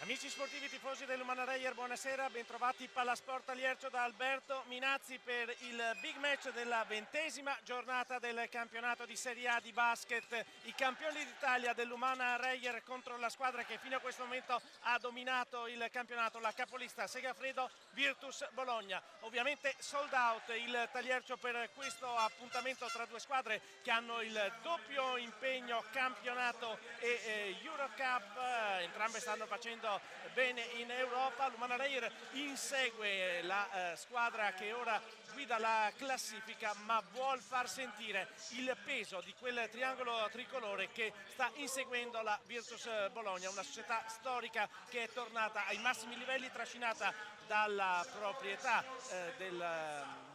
Amici sportivi tifosi dell'Umana Reyer, buonasera, bentrovati Pallasport Aliercio da Alberto Minazzi per il big match della 20ª giornata del campionato di Serie A di basket. I campioni d'Italia dell'Umana Reyer contro la squadra che fino a questo momento ha dominato il campionato, la capolista Segafredo Virtus Bologna. Ovviamente sold out il Taliercio per questo appuntamento tra due squadre che hanno il doppio impegno campionato e Eurocup. Entrambe stanno facendo bene in Europa. L'Umana Reyer insegue la squadra che ora guida la classifica, ma vuol far sentire il peso di quel triangolo tricolore che sta inseguendo la Virtus Bologna, una società storica che è tornata ai massimi livelli, trascinata dalla proprietà del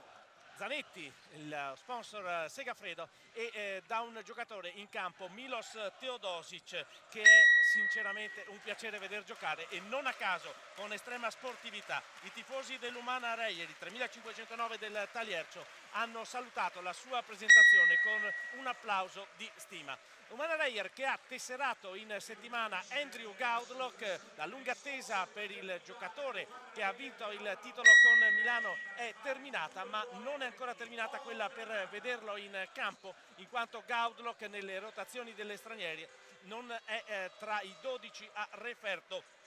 Zanetti, il sponsor Segafredo, e da un giocatore in campo, Milos Teodosic, che è sinceramente un piacere veder giocare, e non a caso con estrema sportività i tifosi dell'Umana Reyer, i 3509 del Taliercio, hanno salutato la sua presentazione con un applauso di stima. Umana Reyer che ha tesserato in settimana Andrew Gaudlock, la lunga attesa per il giocatore che ha vinto il titolo con Milano è terminata, ma non è ancora terminata quella per vederlo in campo, in quanto Gaudlock nelle rotazioni delle stranieri non è tra i 12 a referto.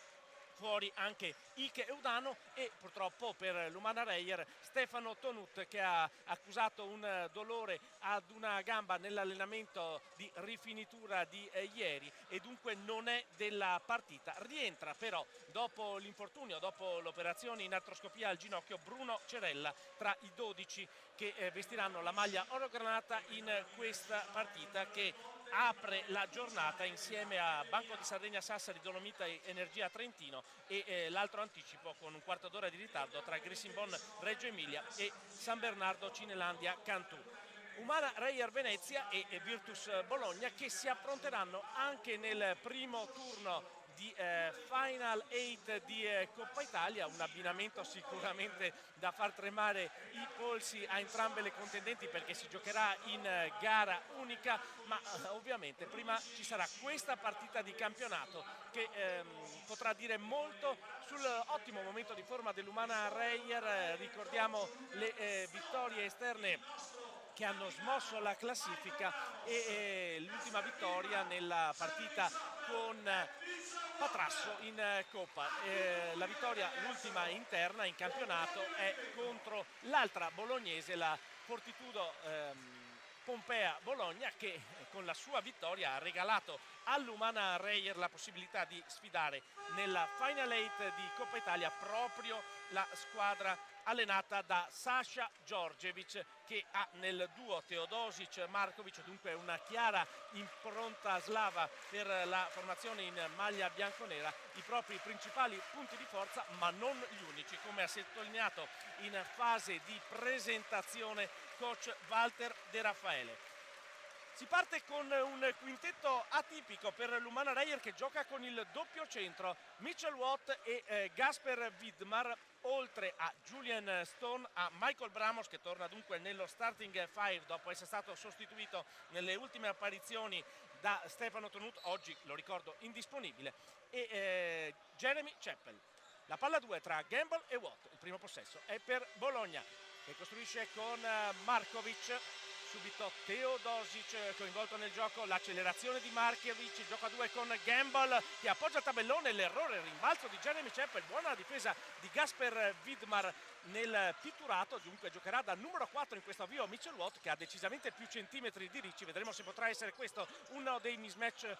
Fuori anche Ike Eudano e purtroppo per l'Umana Reyer Stefano Tonut, che ha accusato un dolore ad una gamba nell'allenamento di rifinitura di ieri e dunque non è della partita. Rientra però dopo l'infortunio, dopo l'operazione in artroscopia al ginocchio, Bruno Cerella tra i 12 che vestiranno la maglia oro-granata in questa partita che apre la giornata insieme a Banco di Sardegna Sassari, Dolomita e Energia Trentino, e l'altro anticipo con un quarto d'ora di ritardo tra Grisimbon Reggio Emilia e San Bernardo Cinelandia Cantù. Umana Reyer Venezia e Virtus Bologna che si appronteranno anche nel primo turno di Final 8 di Coppa Italia, un abbinamento sicuramente da far tremare i polsi a entrambe le contendenti, perché si giocherà in gara unica, ma ovviamente prima ci sarà questa partita di campionato che potrà dire molto sull'ottimo momento di forma dell'Umana Reyer. Ricordiamo le vittorie esterne che hanno smosso la classifica e l'ultima vittoria nella partita con Patrasso in Coppa. La vittoria, l'ultima interna in campionato, è contro l'altra bolognese, la Fortitudo Pompea Bologna, che con la sua vittoria ha regalato all'Umana Reyer la possibilità di sfidare nella Final 8 di Coppa Italia proprio la squadra allenata da Sasha Djordjevic, che ha nel duo Teodosic-Markovic dunque una chiara impronta slava per la formazione in maglia bianconera, i propri principali punti di forza, ma non gli unici, come ha sottolineato in fase di presentazione coach Walter De Raffaele. Si parte con un quintetto atipico per l'Umana Reyer che gioca con il doppio centro, Mitchell Watt e Gasper Widmar, oltre a Julian Stone, a Michael Bramos, che torna dunque nello starting five dopo essere stato sostituito nelle ultime apparizioni da Stefano Tonut, oggi lo ricordo indisponibile, e Jeremy Chappell. La palla 2 tra Gamble e Watt, il primo possesso è per Bologna, che costruisce con Markovic. Subito Teodosic coinvolto nel gioco, l'accelerazione di Markovic, il gioco a due con Gamble che appoggia il tabellone, l'errore, il rimbalzo di Jeremy Chappell, buona la difesa di Gasper Widmar nel pitturato, dunque giocherà da numero 4 in questo avvio Mitchell Watt, che ha decisamente più centimetri di Ricci. Vedremo se potrà essere questo uno dei mismatch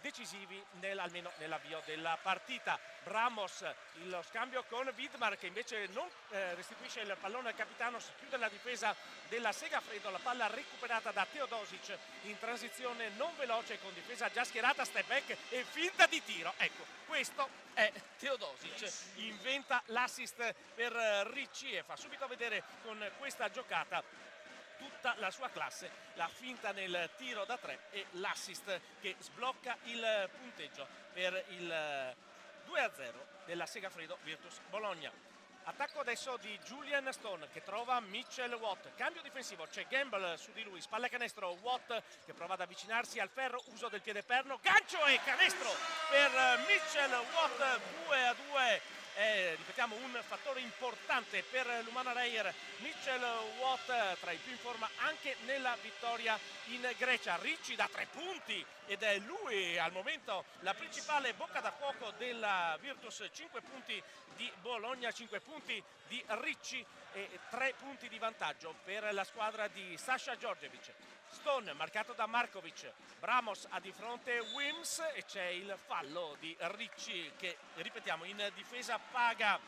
decisivi almeno nell'avvio della partita. Bramos, lo scambio con Widmar, che invece non restituisce il pallone al capitano, si chiude la difesa della Segafredo, la palla recuperata da Teodosic in transizione non veloce con difesa già schierata, step back e finta di tiro. Ecco, questo è Teodosic, inventa l'assist per Ricci e fa subito vedere con questa giocata tutta la sua classe, la finta nel tiro da 3 e l'assist che sblocca il punteggio per il 2-0 della Segafredo Virtus Bologna. Attacco adesso di Julian Stone che trova Mitchell Watt. Cambio difensivo, c'è Gamble su di lui, spalla e canestro. Watt che prova ad avvicinarsi al ferro, uso del piede perno, gancio e canestro per Mitchell Watt. 2-2. Ripetiamo, un fattore importante per l'Umana Reyer. Mitchell Watt tra i più in forma anche nella vittoria in Grecia. Ricci da 3 punti ed è lui al momento la principale bocca da fuoco della Virtus. 5 punti di Bologna, 5 punti di Ricci e 3 punti di vantaggio per la squadra di Sasha Djordjevic. Stone marcato da Markovic, Bramos ha di fronte Wims e c'è il fallo di Ricci che, ripetiamo, in difesa paga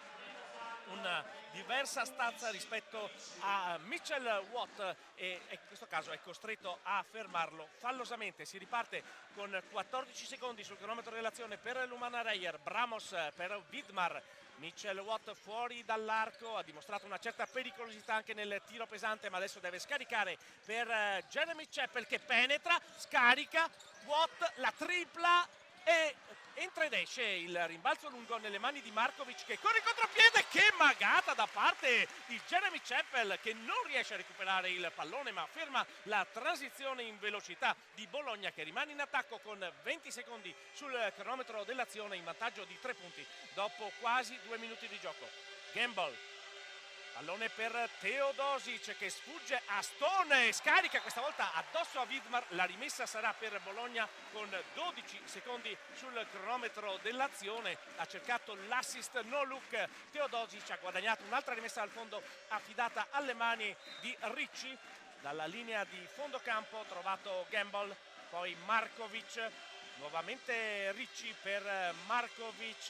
una diversa stazza rispetto a Mitchell Watt e in questo caso è costretto a fermarlo fallosamente. Si riparte con 14 secondi sul cronometro dell'azione per l'Umana Reyer. Bramos per Vidmar. Mitchell Watt fuori dall'arco, ha dimostrato una certa pericolosità anche nel tiro pesante, ma adesso deve scaricare per Jeremy Chappell che penetra, scarica, Watt la tripla e entra ed esce. Il rimbalzo lungo nelle mani di Markovic che corre in contropiede. Che magata da parte di Jeremy Chappell che non riesce a recuperare il pallone ma ferma la transizione in velocità di Bologna che rimane in attacco con 20 secondi sul cronometro dell'azione, in vantaggio di 3 punti dopo quasi 2 minuti di gioco. Gamble, pallone per Teodosic che sfugge a Stone e scarica questa volta addosso a Vidmar. La rimessa sarà per Bologna con 12 secondi sul cronometro dell'azione. Ha cercato l'assist no look. Teodosic ha guadagnato un'altra rimessa al fondo affidata alle mani di Ricci. Dalla linea di fondo campo trovato Gamble, poi Markovic, nuovamente Ricci per Markovic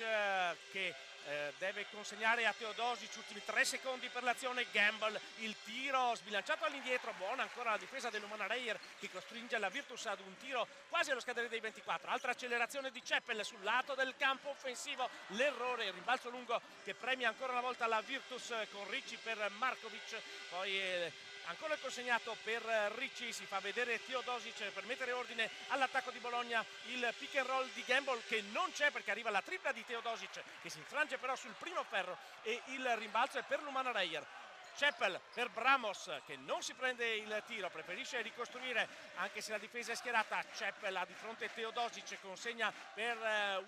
che deve consegnare a Teodosic. Ultimi 3 secondi per l'azione. Gamble, il tiro sbilanciato all'indietro, buona ancora la difesa dell'Umana Reyer che costringe la Virtus ad un tiro quasi allo scadere dei 24. Altra accelerazione di Chappell sul lato del campo offensivo, l'errore, il rimbalzo lungo che premia ancora una volta la Virtus con Ricci per Markovic, poi ancora il consegnato per Ricci. Si fa vedere Teodosic per mettere ordine all'attacco di Bologna. Il pick and roll di Gamble che non c'è perché arriva la tripla di Teodosic che si infrange però sul primo ferro e il rimbalzo è per l'Umana Reyer. Chappell per Bramos che non si prende il tiro, preferisce ricostruire anche se la difesa è schierata. Chappell ha di fronte Teodosic, consegna per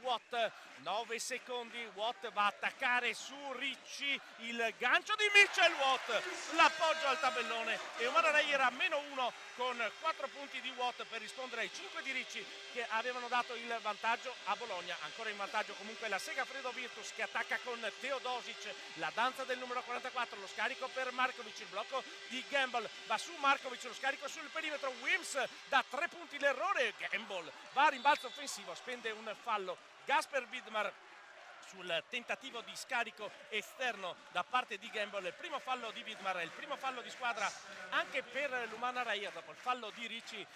Watt, 9 secondi, Watt va a attaccare su Ricci, il gancio di Mitchell Watt, l'appoggio al tabellone e Umana Reyer a -1 con 4 punti di Watt per rispondere ai 5 di Ricci che avevano dato il vantaggio a Bologna. Ancora in vantaggio comunque la Segafredo Virtus che attacca con Teodosic, la danza del numero 44, lo scarico per Markovic, il blocco di Gamble, va su Markovic, lo scarico sul perimetro, Wims da 3 punti l'errore, Gamble va a rimbalzo offensivo, spende un fallo Gasper Vidmar sul tentativo di scarico esterno da parte di Gamble. Il primo fallo di Vidmar, il primo fallo di squadra anche per l'Umana Reyer dopo il fallo di Ricci.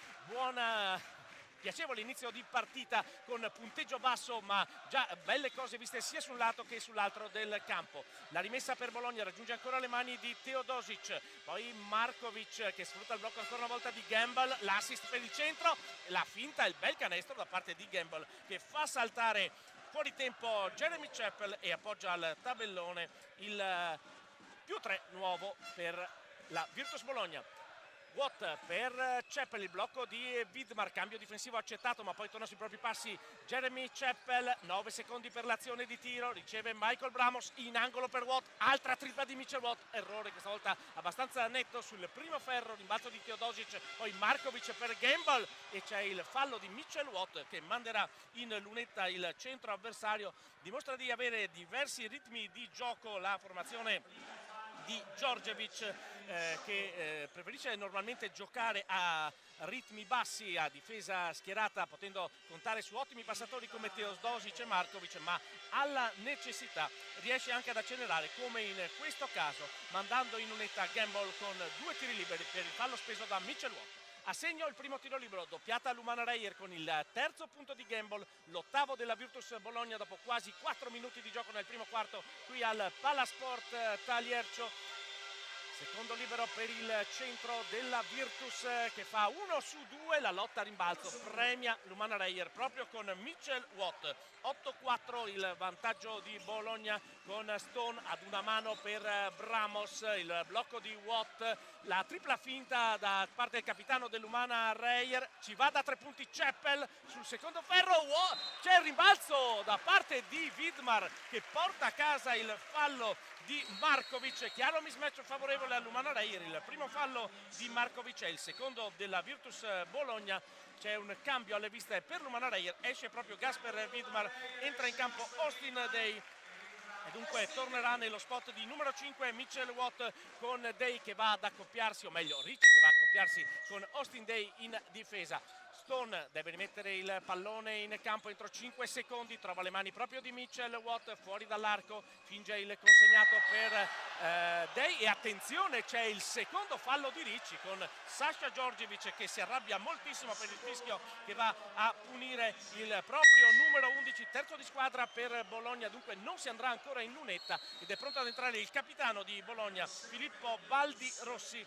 Piacevole inizio di partita con punteggio basso ma già belle cose viste sia sul lato che sull'altro del campo. La rimessa per Bologna raggiunge ancora le mani di Teodosic, poi Markovic che sfrutta il blocco ancora una volta di Gamble, l'assist per il centro, la finta, il bel canestro da parte di Gamble che fa saltare fuori tempo Jeremy Chappell e appoggia al tabellone il +3 nuovo per la Virtus Bologna. Watt per Chappell, il blocco di Vidmar, cambio difensivo accettato ma poi torna sui propri passi Jeremy Chappell, 9 secondi per l'azione di tiro, riceve Michael Bramos in angolo per Watt, altra tripla di Mitchell Watt, errore questa volta abbastanza netto sul primo ferro, rimbalzo di Teodosic, poi Markovic per Gamble e c'è il fallo di Mitchell Watt che manderà in lunetta il centro avversario. Dimostra di avere diversi ritmi di gioco la formazione di Djordjevic che preferisce normalmente giocare a ritmi bassi, a difesa schierata, potendo contare su ottimi passatori come Teodosic e Markovic, ma alla necessità riesce anche ad accelerare come in questo caso, mandando in unetta Gamble con 2 tiri liberi per il fallo speso da Mitchell Watt. A segno il primo tiro libero, doppiata all'Umana Reyer con il terzo punto di Gamble, l'8º della Virtus Bologna dopo quasi 4 minuti di gioco nel primo quarto qui al Palasport Taliercio. Secondo libero per il centro della Virtus che fa 1-2, la lotta a rimbalzo premia l'Umana Reyer proprio con Mitchell Watt. 8-4 il vantaggio di Bologna con Stone ad una mano per Bramos, il blocco di Watt, la tripla finta da parte del capitano dell'Umana Reyer, ci va da 3 punti Chappell sul secondo ferro, c'è il rimbalzo da parte di Vidmar che porta a casa il fallo di Markovic, chiaro mismatch favorevole all'Umana Reyer, il primo fallo di Markovic è il secondo della Virtus Bologna. C'è un cambio alle viste per l'Umana Reyer, esce proprio Gasper Vidmar, entra in campo Austin Day e dunque tornerà nello spot di numero 5 Mitchell Watt con Day che va ad accoppiarsi, o meglio Ricci che va a accoppiarsi con Austin Day in difesa. Stone deve rimettere il pallone in campo entro 5 secondi, trova le mani proprio di Mitchell Watt, fuori dall'arco, finge il consegnato per Day e attenzione, c'è il secondo fallo di Ricci con Sasha Djordjevic che si arrabbia moltissimo per il fischio che va a punire il proprio numero 11, terzo di squadra per Bologna, dunque non si andrà ancora in lunetta ed è pronto ad entrare il capitano di Bologna Filippo Baldi Rossi.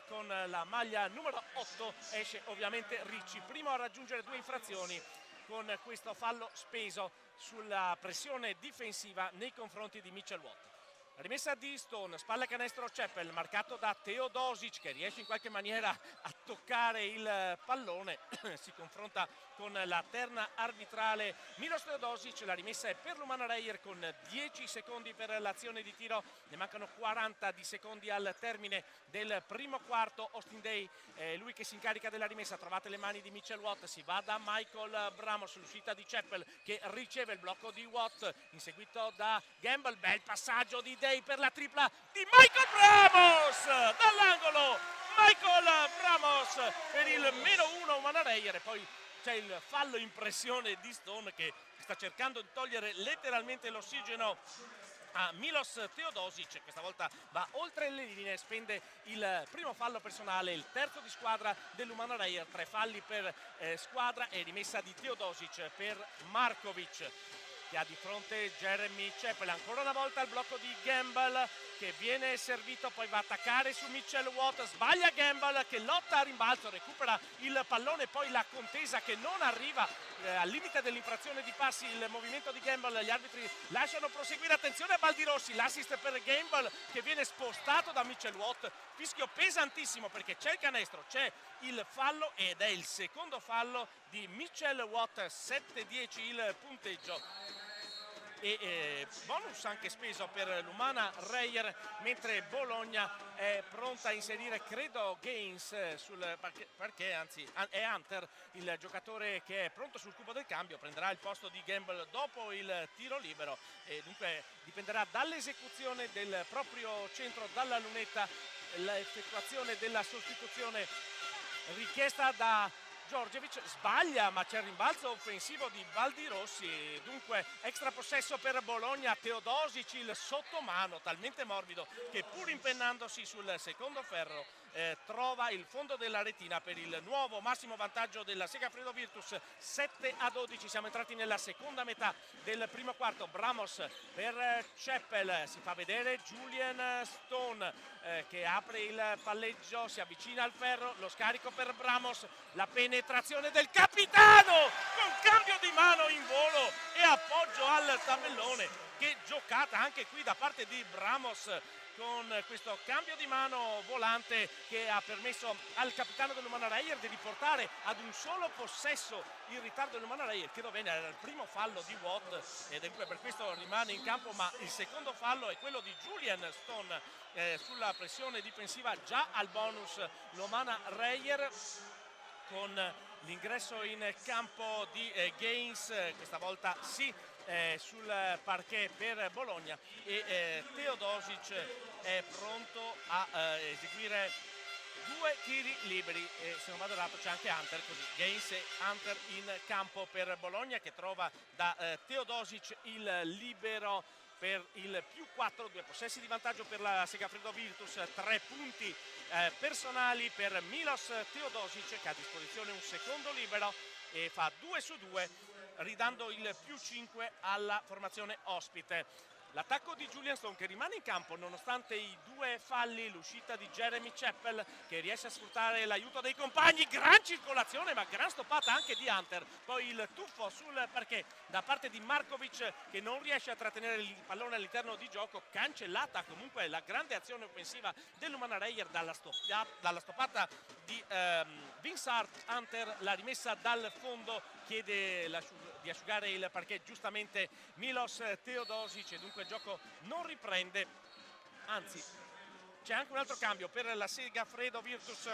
Con la maglia numero 8 esce ovviamente Ricci, primo a raggiungere 2 infrazioni con questo fallo speso sulla pressione difensiva nei confronti di Mitchell Watt. Rimessa di Stone, spalla canestro Chappell, marcato da Teodosic che riesce in qualche maniera a toccare il pallone, si confronta con la terna arbitrale Milos Teodosic, la rimessa è per l'Umana Reyer con 10 secondi per l'azione di tiro, ne mancano 40 di secondi al termine del primo quarto. Austin Day è lui che si incarica della rimessa, trovate le mani di Mitchell Watt, si va da Michael Bramos, l'uscita di Chappell che riceve il blocco di Watt, inseguito da Gamble, bel passaggio di Day per la tripla di Michael Bramos dall'angolo, Michael Bramos per il -1 Umana Reyer e poi c'è il fallo in pressione di Stone che sta cercando di togliere letteralmente l'ossigeno a Milos Teodosic, questa volta va oltre le linee, spende il primo fallo personale, il terzo di squadra dell'Umana Reyer, 3 falli per squadra e rimessa di Teodosic per Markovic che ha di fronte Jeremy Chappell, ancora una volta il blocco di Gamble che viene servito, poi va a attaccare su Mitchell Watt, sbaglia Gamble che lotta a rimbalzo, recupera il pallone, poi la contesa che non arriva al limite dell'infrazione di passi, il movimento di Gamble, gli arbitri lasciano proseguire, attenzione a Baldirossi, l'assist per Gamble che viene spostato da Mitchell Watt, fischio pesantissimo perché c'è il canestro, c'è il fallo ed è il secondo fallo di Mitchell Watt, 7-10 il punteggio. E bonus anche speso per l'Umana Reyer, mentre Bologna è pronta a inserire credo Gaines sul perché anzi è Hunter il giocatore che è pronto sul cubo del cambio, prenderà il posto di Gamble dopo il tiro libero e dunque dipenderà dall'esecuzione del proprio centro dalla lunetta l'effettuazione della sostituzione richiesta da Djordjevic, sbaglia ma c'è il rimbalzo offensivo di Baldirossi, dunque extra possesso per Bologna, Teodosic il sottomano talmente morbido che pur impennandosi sul secondo ferro trova il fondo della retina per il nuovo massimo vantaggio della Segafredo Virtus, 7-12, siamo entrati nella seconda metà del primo quarto. Bramos per Chappell, si fa vedere Julian Stone che apre il palleggio, si avvicina al ferro, lo scarico per Bramos, la penetrazione del capitano con cambio di mano in volo e appoggio al tabellone, che giocata anche qui da parte di Bramos con questo cambio di mano volante che ha permesso al capitano dell'Umana Reyer di riportare ad un solo possesso il ritardo dell'Umana Reyer. Chiedo bene, era il primo fallo di Watt e dunque per questo rimane in campo, ma il secondo fallo è quello di Julian Stone sulla pressione difensiva, già al bonus l'Umana Reyer con l'ingresso in campo di Gaines, questa volta sì, sul parquet per Bologna e Teodosic è pronto a eseguire 2 tiri liberi e se non vado errato c'è anche Hunter, così Gaines e Hunter in campo per Bologna che trova da Teodosic il libero per il +4, 2 possessi di vantaggio per la Segafredo Virtus, 3 punti personali per Milos Teodosic che ha a disposizione un secondo libero e fa 2 su 2 ridando il +5 alla formazione ospite. L'attacco di Julian Stone che rimane in campo nonostante i due falli, l'uscita di Jeremy Chappell che riesce a sfruttare l'aiuto dei compagni, gran circolazione ma gran stoppata anche di Hunter, poi il tuffo sul parquet da parte di Markovic che non riesce a trattenere il pallone all'interno di gioco, cancellata comunque la grande azione offensiva dell'Umana Reyer dalla stoppata di Vince Hunter, la rimessa dal fondo, chiede di asciugare il parquet giustamente Milos Teodosic e dunque il gioco non riprende, anzi c'è anche un altro cambio per la Segafredo Virtus,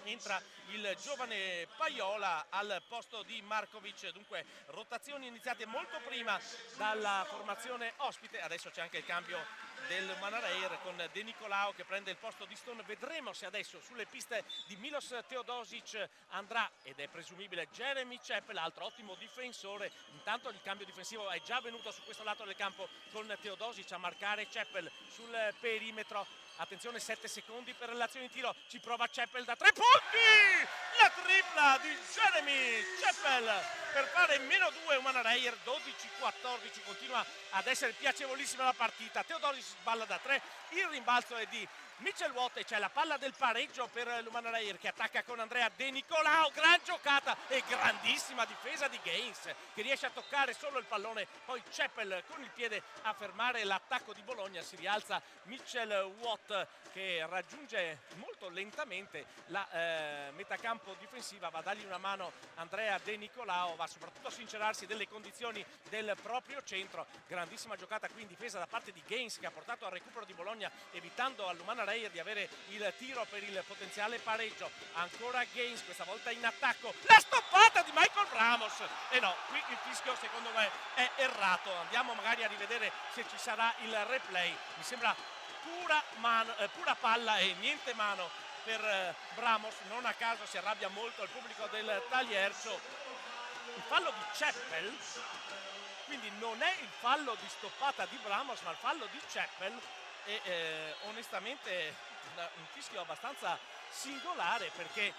entra il giovane Paiola al posto di Markovic, dunque rotazioni iniziate molto prima dalla formazione ospite. Adesso c'è anche il cambio del Umana Reyer con De Nicolao che prende il posto di Stone. Vedremo se adesso sulle piste di Milos Teodosic andrà, ed è presumibile, Jeremy Chappell, altro ottimo difensore. Intanto il cambio difensivo è già avvenuto su questo lato del campo con Teodosic a marcare Chappell sul perimetro. Attenzione, 7 secondi per l'azione di tiro, ci prova Chappell da 3 punti, la tripla di Jeremy Chappell per fare -2. Umana Reyer 12-14, continua ad essere piacevolissima la partita. Teodosic sballa da 3, il rimbalzo è di Mitchell Watt e c'è la palla del pareggio per l'Umana Reyer che attacca con Andrea De Nicolao, gran giocata e grandissima difesa di Gaines che riesce a toccare solo il pallone, poi Chappell con il piede a fermare l'attacco di Bologna. Si rialza Mitchell Watt che raggiunge molto lentamente la metacampo difensiva, va a dargli una mano Andrea De Nicolao, va soprattutto a sincerarsi delle condizioni del proprio centro. Grandissima giocata qui in difesa da parte di Gaines che ha portato al recupero di Bologna, evitando all'Umana Reyer di avere il tiro per il potenziale pareggio. Ancora Gaines, questa volta in attacco, la stoppata di Michael Bramos, e no, qui il fischio secondo me è errato. Andiamo magari a rivedere se ci sarà il replay. Mi sembra pura palla e niente mano per Bramos. Non a caso si arrabbia molto il pubblico del Tagliercio. Il fallo di Chappell, quindi non è il fallo di stoppata di Bramos ma il fallo di Chappell, e onestamente un fischio abbastanza singolare, perché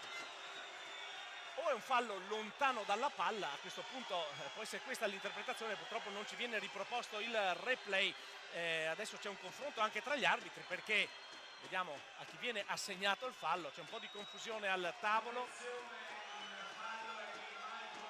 o è un fallo lontano dalla palla, a questo punto può essere questa l'interpretazione, purtroppo non ci viene riproposto il replay. Adesso c'è un confronto anche tra gli arbitri perché vediamo a chi viene assegnato il fallo, c'è un po' di confusione al tavolo.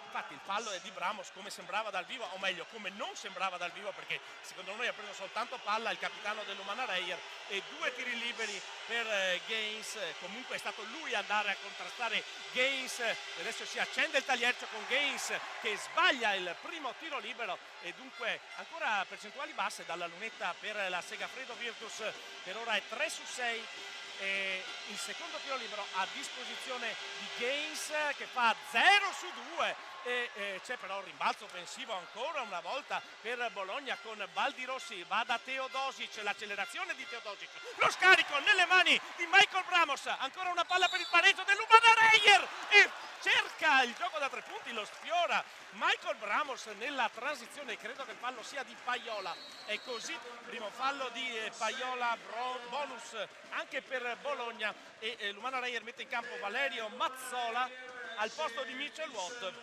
Infatti il fallo è di Bramos come sembrava dal vivo, o meglio come non sembrava dal vivo, perché secondo noi ha preso soltanto palla il capitano dell'Umana Reyer, e 2 tiri liberi per Gaines. Comunque è stato lui ad andare a contrastare Gaines, e adesso si accende il Tagliercio con Gaines che sbaglia il primo tiro libero, e dunque ancora percentuali basse dalla lunetta per la Segafredo Virtus. Per ora è 3 su 6. E il secondo tiro libero a disposizione di Gaines che fa 0 su 2, e c'è però un rimbalzo offensivo ancora una volta per Bologna con Baldirossi, va da Teodosic, l'accelerazione di Teodosic, lo scarico nelle mani di Michael Bramos, ancora una palla per il pareggio dell'Umana Reyer e cerca il gioco da 3 punti, lo sfiora Michael Bramos nella transizione. Credo che il fallo sia di Paiola, è così, primo fallo di Paiola, bonus anche per Bologna, e l'Umana Reyer mette in campo Valerio Mazzola al posto di Mitchell Watt,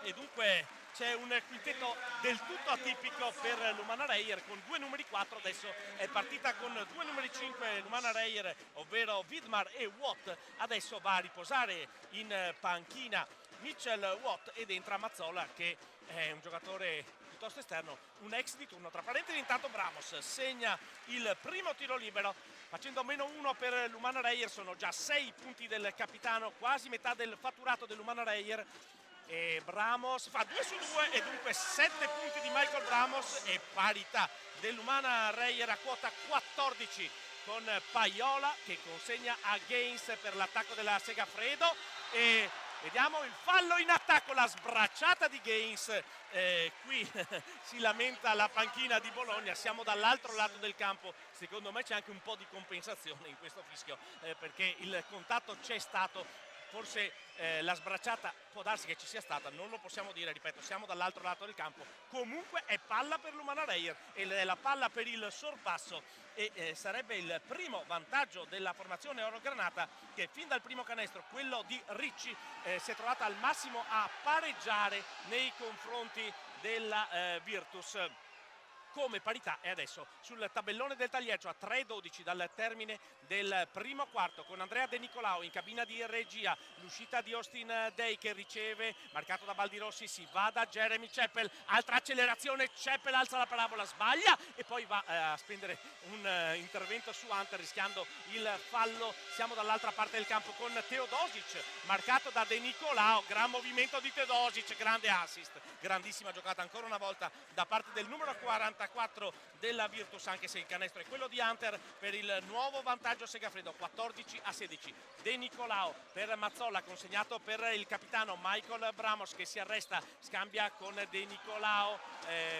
e dunque c'è un quintetto del tutto atipico per l'Umana Reyer con 2 numeri 4. Adesso è partita con 2 numeri 5 l'Umana Reyer, ovvero Vidmar e Watt. Adesso va a riposare in panchina Mitchell Watt ed entra Mazzola che è un giocatore piuttosto esterno, un ex di turno. Tra parentesi intanto Bramos segna il primo tiro libero facendo -1 per l'Umana Reyer. Sono già 6 punti del capitano, quasi metà del fatturato dell'Umana Reyer, e Bramos fa 2 su 2 e dunque 7 punti di Michael Bramos e parità dell'Umana Reyer a quota 14 con Paiola che consegna a Gaines per l'attacco della Segafredo, e vediamo il fallo in attacco, la sbracciata di Gaines. Qui si lamenta la panchina di Bologna, siamo dall'altro lato del campo. Secondo me c'è anche un po' di compensazione in questo fischio, perché il contatto c'è stato. Forse la sbracciata può darsi che ci sia stata, non lo possiamo dire, ripeto, siamo dall'altro lato del campo. Comunque è palla per l'Umana Reyer e è la palla per il sorpasso, e sarebbe il primo vantaggio della formazione Orogranata, che fin dal primo canestro, quello di Ricci, si è trovata al massimo a pareggiare nei confronti della Virtus. come parità. E adesso sul tabellone del Tagliercio a 3:12 dal termine del primo quarto, con Andrea De Nicolao in cabina di regia, l'uscita di Austin Day che riceve, marcato da Baldirossi, si va da Jeremy Chappell, altra accelerazione, Chappell alza la parabola, sbaglia e poi va a spendere un intervento su Hunter rischiando il fallo. Siamo dall'altra parte del campo con Teodosic, marcato da De Nicolao, gran movimento di Teodosic, grande assist, grandissima giocata ancora una volta da parte del numero 44 della Virtus, anche se il canestro è quello di Hunter per il nuovo vantaggio Segafredo, 14-16. De Nicolao per Mazzola, consegnato per il capitano Michael Bramos che si arresta, scambia con De Nicolao,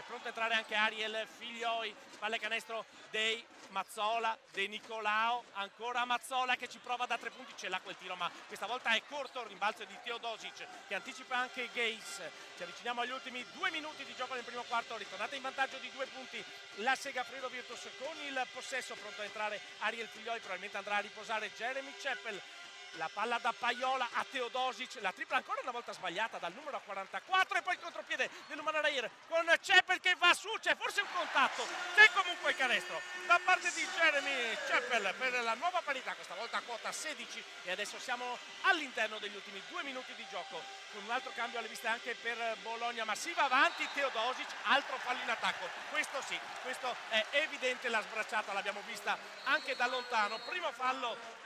pronto a entrare anche Ariel Figlioi, palle canestro dei Mazzola, De Nicolao, ancora Mazzola che ci prova da 3 punti, ce l'ha quel tiro ma questa volta è corto, il rimbalzo di Teodosic che anticipa anche Gates. Ci avviciniamo agli ultimi 2 minuti di gioco nel primo quarto, ritornata in vantaggio di 2 punti la Segafredo Virtus con il possesso, pronto a entrare Ariel Figlioi, probabilmente andrà a riposare Jeremy Chappell. La palla da Paiola a Teodosic, la tripla ancora una volta sbagliata dal numero 44 e poi il contropiede dell'Umana Reyer con Chappell che va su, c'è forse un contatto, c'è comunque il canestro da parte di Jeremy Chappell per la nuova parità, questa volta a quota 16 e adesso siamo all'interno degli ultimi 2 minuti di gioco con un altro cambio alle viste anche per Bologna, ma si va avanti Teodosic, altro fallo in attacco, questo sì, questo è evidente, la sbracciata l'abbiamo vista anche da lontano, primo fallo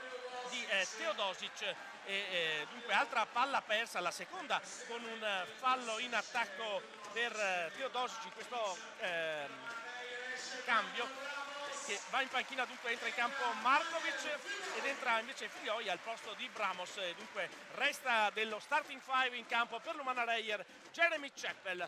di Teodosic e dunque altra palla persa, la seconda con un fallo in attacco per Teodosic in questo cambio che va in panchina, dunque entra in campo Markovic ed entra invece Figlioi al posto di Bramos, dunque resta dello starting 5 in campo per l'Umana Reyer Jeremy Chappell,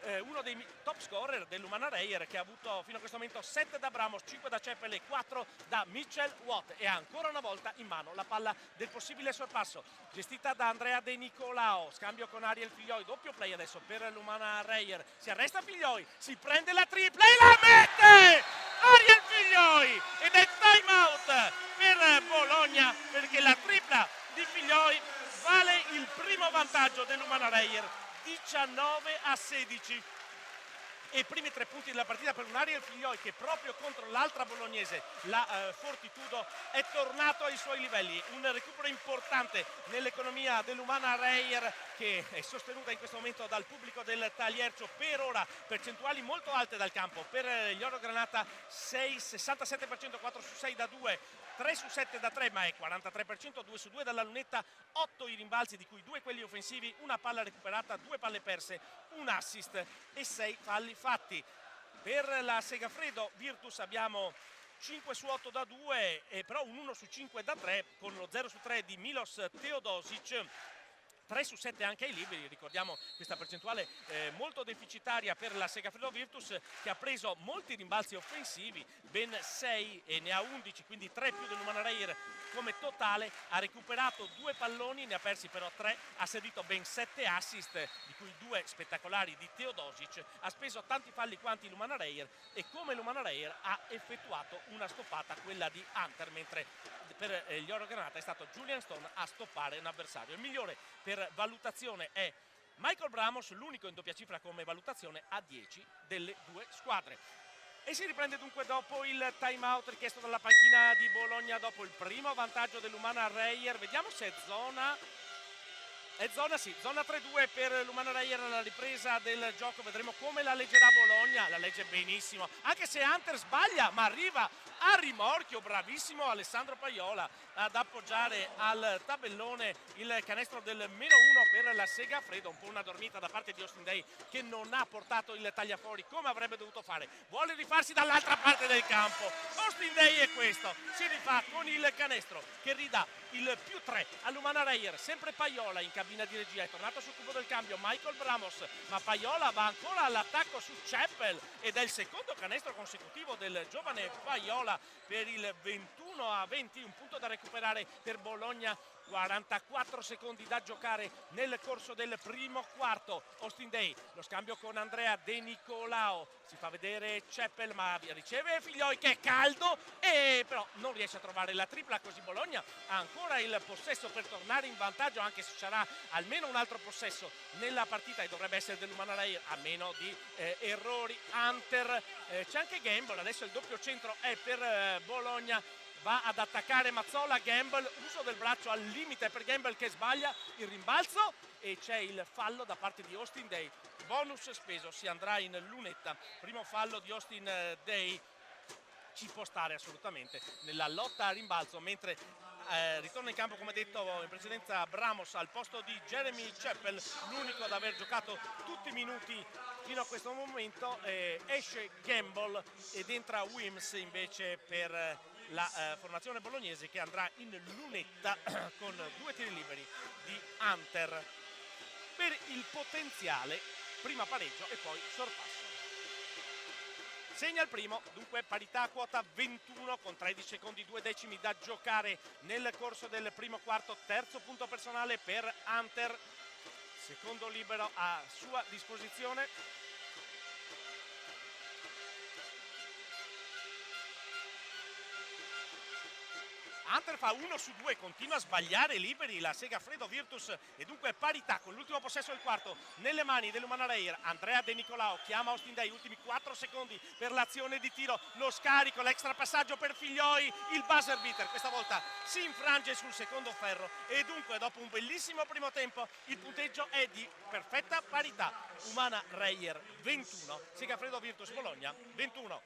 uno dei top scorer dell'Umana Reyer che ha avuto fino a questo momento 7 da Bramos, 5 da Chappell e 4 da Mitchell Watt e ha ancora una volta in mano la palla del possibile sorpasso gestita da Andrea De Nicolao, scambio con Ariel Figlioi, doppio play adesso per l'Umana Reyer, si arresta Figlioi, si prende la tripla e la mette Ariel Figlioi ed è time out per Bologna perché la tripla di Figlioi vale il primo vantaggio dell'Umana Reyer, 19-16 e primi 3 punti della partita per un Ariel Figlioi che proprio contro l'altra bolognese, la Fortitudo, è tornato ai suoi livelli, un recupero importante nell'economia dell'Umana Reyer che è sostenuta in questo momento dal pubblico del Tagliercio, per ora percentuali molto alte dal campo per gli Orogranata, 67%, 4 su 6 da 2, 3 su 7 da 3 ma è 43%, 2 su 2 dalla lunetta, 8 i rimbalzi di cui 2 quelli offensivi, una palla recuperata, 2 palle perse, un assist e 6 falli fatti. Per la Segafredo Virtus abbiamo 5 su 8 da 2 e però un 1 su 5 da 3 con lo 0 su 3 di Milos Teodosic, 3 su 7 anche ai liberi, ricordiamo questa percentuale molto deficitaria per la Segafredo Virtus che ha preso molti rimbalzi offensivi, ben 6 e ne ha 11, quindi 3 più dell'Umana Reyer come totale, ha recuperato 2 palloni, ne ha persi però 3, ha servito ben 7 assist, di cui 2 spettacolari di Teodosic, ha speso tanti falli quanti l'Umana Reyer e come l'Umana Reyer ha effettuato una stoppata, quella di Hunter, mentre per gli Orogranata è stato Julian Stone a stoppare un avversario. Il migliore per valutazione è Michael Bramos, l'unico in doppia cifra come valutazione a 10 delle 2 squadre. E si riprende dunque dopo il time out richiesto dalla panchina di Bologna dopo il primo vantaggio dell'Umana Reyer. Vediamo se è zona. È zona, sì, zona 3-2 per l'Umana Reyer alla ripresa del gioco, vedremo come la leggerà Bologna, la legge benissimo, anche se Hunter sbaglia ma arriva a rimorchio, bravissimo Alessandro Paiola ad appoggiare al tabellone il canestro del -1 per la Segafredo, un po' una dormita da parte di Austin Day che non ha portato il tagliafuori come avrebbe dovuto fare, vuole rifarsi dall'altra parte del campo, Austin Day è questo, si rifà con il canestro che ridà il +3 all'Umana Reyer, sempre Paiola in cabina di regia, è tornato sul cubo del cambio Michael Bramos, ma Paiola va ancora all'attacco su Chappell ed è il secondo canestro consecutivo del giovane Paiola per il 21 21-20, un punto da recuperare per Bologna. 44 secondi da giocare nel corso del primo quarto. Austin Day, lo scambio con Andrea De Nicolao, si fa vedere Ceppel ma riceve Figlioi che è caldo e però non riesce a trovare la tripla, così Bologna ha ancora il possesso per tornare in vantaggio, anche se sarà almeno un altro possesso nella partita e dovrebbe essere dell'Umana Reyer a meno di errori. Hunter, c'è anche Gamble, adesso il doppio centro è per Bologna. Va ad attaccare Mazzola, Gamble, uso del braccio al limite per Gamble che sbaglia il rimbalzo e c'è il fallo da parte di Austin Day. Bonus speso, si andrà in lunetta. Primo fallo di Austin Day, ci può stare assolutamente nella lotta a rimbalzo, mentre ritorna in campo, come detto in precedenza, Bramos al posto di Jeremy Ceppel, l'unico ad aver giocato tutti i minuti fino a questo momento. Esce Gamble ed entra Wims invece per la formazione bolognese, che andrà in lunetta con 2 tiri liberi di Hunter per il potenziale prima pareggio e poi sorpasso. Segna il primo, dunque parità a quota 21 con 13 secondi 2 decimi da giocare nel corso del primo quarto. Terzo punto personale per Hunter, secondo libero a sua disposizione. Hunter fa 1 su 2, continua a sbagliare liberi la Segafredo Virtus e dunque parità con l'ultimo possesso del quarto nelle mani dell'Umana Reyer. Andrea De Nicolao chiama Austin Day, ultimi 4 secondi per l'azione di tiro, lo scarico, l'extra passaggio per Figlioi, il buzzer beater questa volta si infrange sul secondo ferro e dunque dopo un bellissimo primo tempo il punteggio è di perfetta parità. Umana Reyer 21, Segafredo Virtus Bologna 21.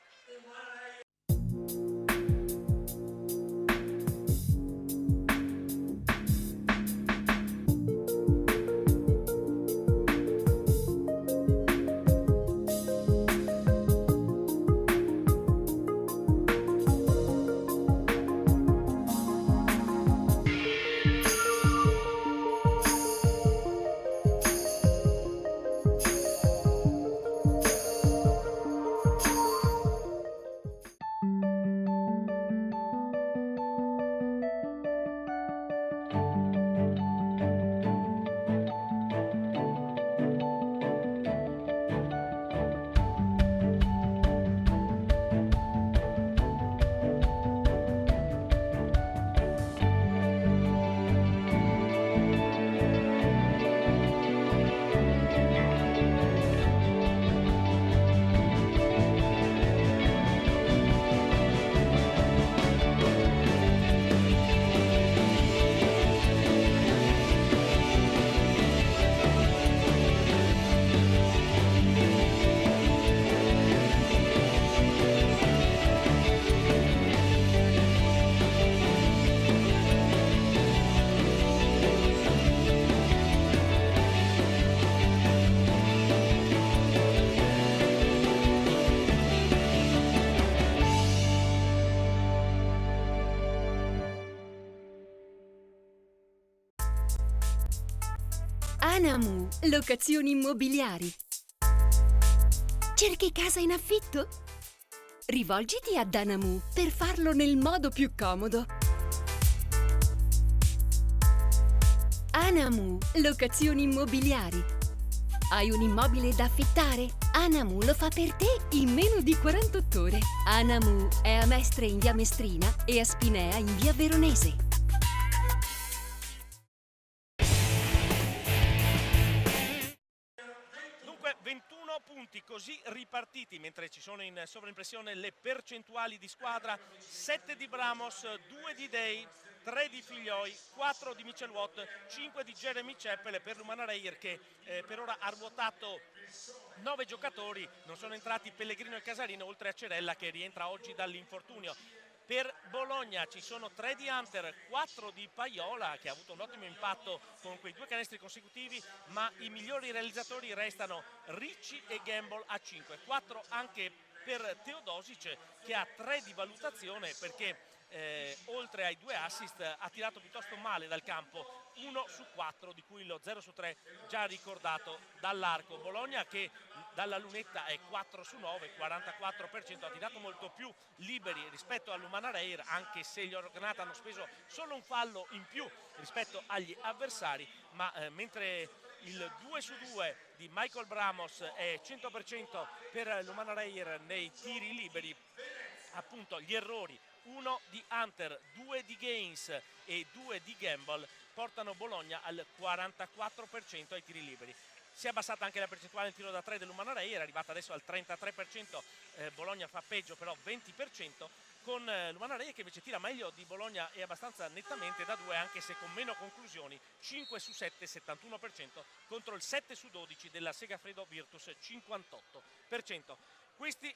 Anamu, locazioni immobiliari. Cerchi casa in affitto? Rivolgiti ad Anamu per farlo nel modo più comodo. Anamu, locazioni immobiliari. Hai un immobile da affittare? Anamu lo fa per te in meno di 48 ore. Anamu è a Mestre in via Mestrina e a Spinea in via Veronese. Dunque 21 punti così ripartiti, mentre ci sono in sovraimpressione le percentuali di squadra: 7 di Bramos, 2 di Day, 3 di Figlioi, 4 di Mitchell Watt, 5 di Jeremy Ceppel per l'Umana Reyer, che per ora ha ruotato 9 giocatori. Non sono entrati Pellegrino e Casarino, oltre a Cerella che rientra oggi dall'infortunio. Per Bologna ci sono 3 di Hunter, 4 di Paiola, che ha avuto un ottimo impatto con quei 2 canestri consecutivi, ma i migliori realizzatori restano Ricci e Gamble a 5. 4 anche per Teodosic, che ha 3 di valutazione perché oltre ai 2 assist ha tirato piuttosto male dal campo, 1 su 4, di cui lo 0 su 3 già ricordato dall'arco. Bologna che dalla lunetta è 4 su 9, 44%, ha tirato molto più liberi rispetto all'Umana Reyer, anche se gli Orgranata hanno speso solo un fallo in più rispetto agli avversari, ma mentre il 2 su 2 di Michael Bramos è 100% per l'Umana Reyer nei tiri liberi, appunto gli errori, 1 di Hunter, 2 di Gaines e 2 di Gamble, portano Bologna al 44% ai tiri liberi. Si è abbassata anche la percentuale in tiro da 3 dell'Umana Reyer, è arrivata adesso al 33%, Bologna fa peggio però 20%, con l'Umana Reyer che invece tira meglio di Bologna e abbastanza nettamente da 2, anche se con meno conclusioni, 5 su 7, 71%, contro il 7 su 12 della Segafredo Virtus, 58%. Questi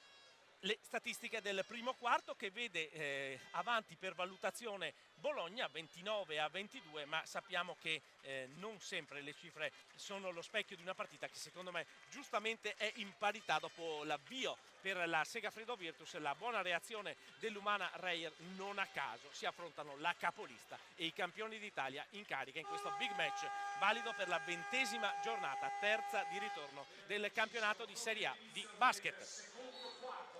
le statistiche del primo quarto, che vede avanti per valutazione Bologna 29-22, ma sappiamo che non sempre le cifre sono lo specchio di una partita che secondo me giustamente è in parità dopo l'avvio per la Segafredo Virtus. La buona reazione dell'Umana Reyer, non a caso si affrontano la capolista e i campioni d'Italia in carica in questo big match valido per la 20ª giornata, terza di ritorno del campionato di Serie A di basket.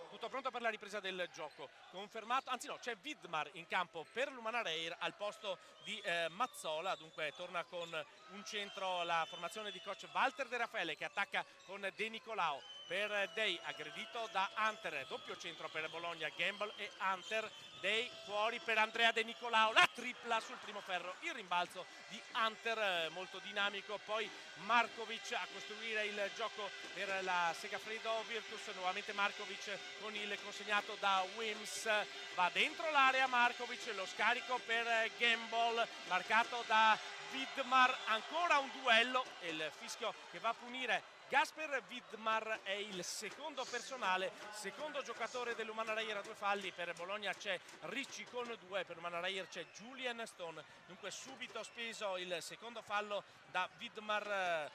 Tutto pronto per la ripresa del gioco, confermato, anzi no, c'è Widmar in campo per l'Umana Reyer al posto di Mazzola, dunque torna con un centro la formazione di coach Walter De Raffaele, che attacca con De Nicolao per Day, aggredito da Hunter, doppio centro per Bologna, Gamble e Hunter, Day fuori per Andrea De Nicolao, la tripla sul primo ferro, il rimbalzo di Hunter molto dinamico, poi Markovic a costruire il gioco per la Segafredo Virtus, nuovamente Markovic con il consegnato da Wims, va dentro l'area Markovic, lo scarico per Gamble, marcato da Widmar, ancora un duello e il fischio che va a punire Gasper Widmar, è il secondo personale, secondo giocatore dell'Umana Reyer a 2 falli. Per Bologna c'è Ricci con 2, per l'Umana Reyer c'è Julian Stone, dunque subito speso il secondo fallo da Widmar.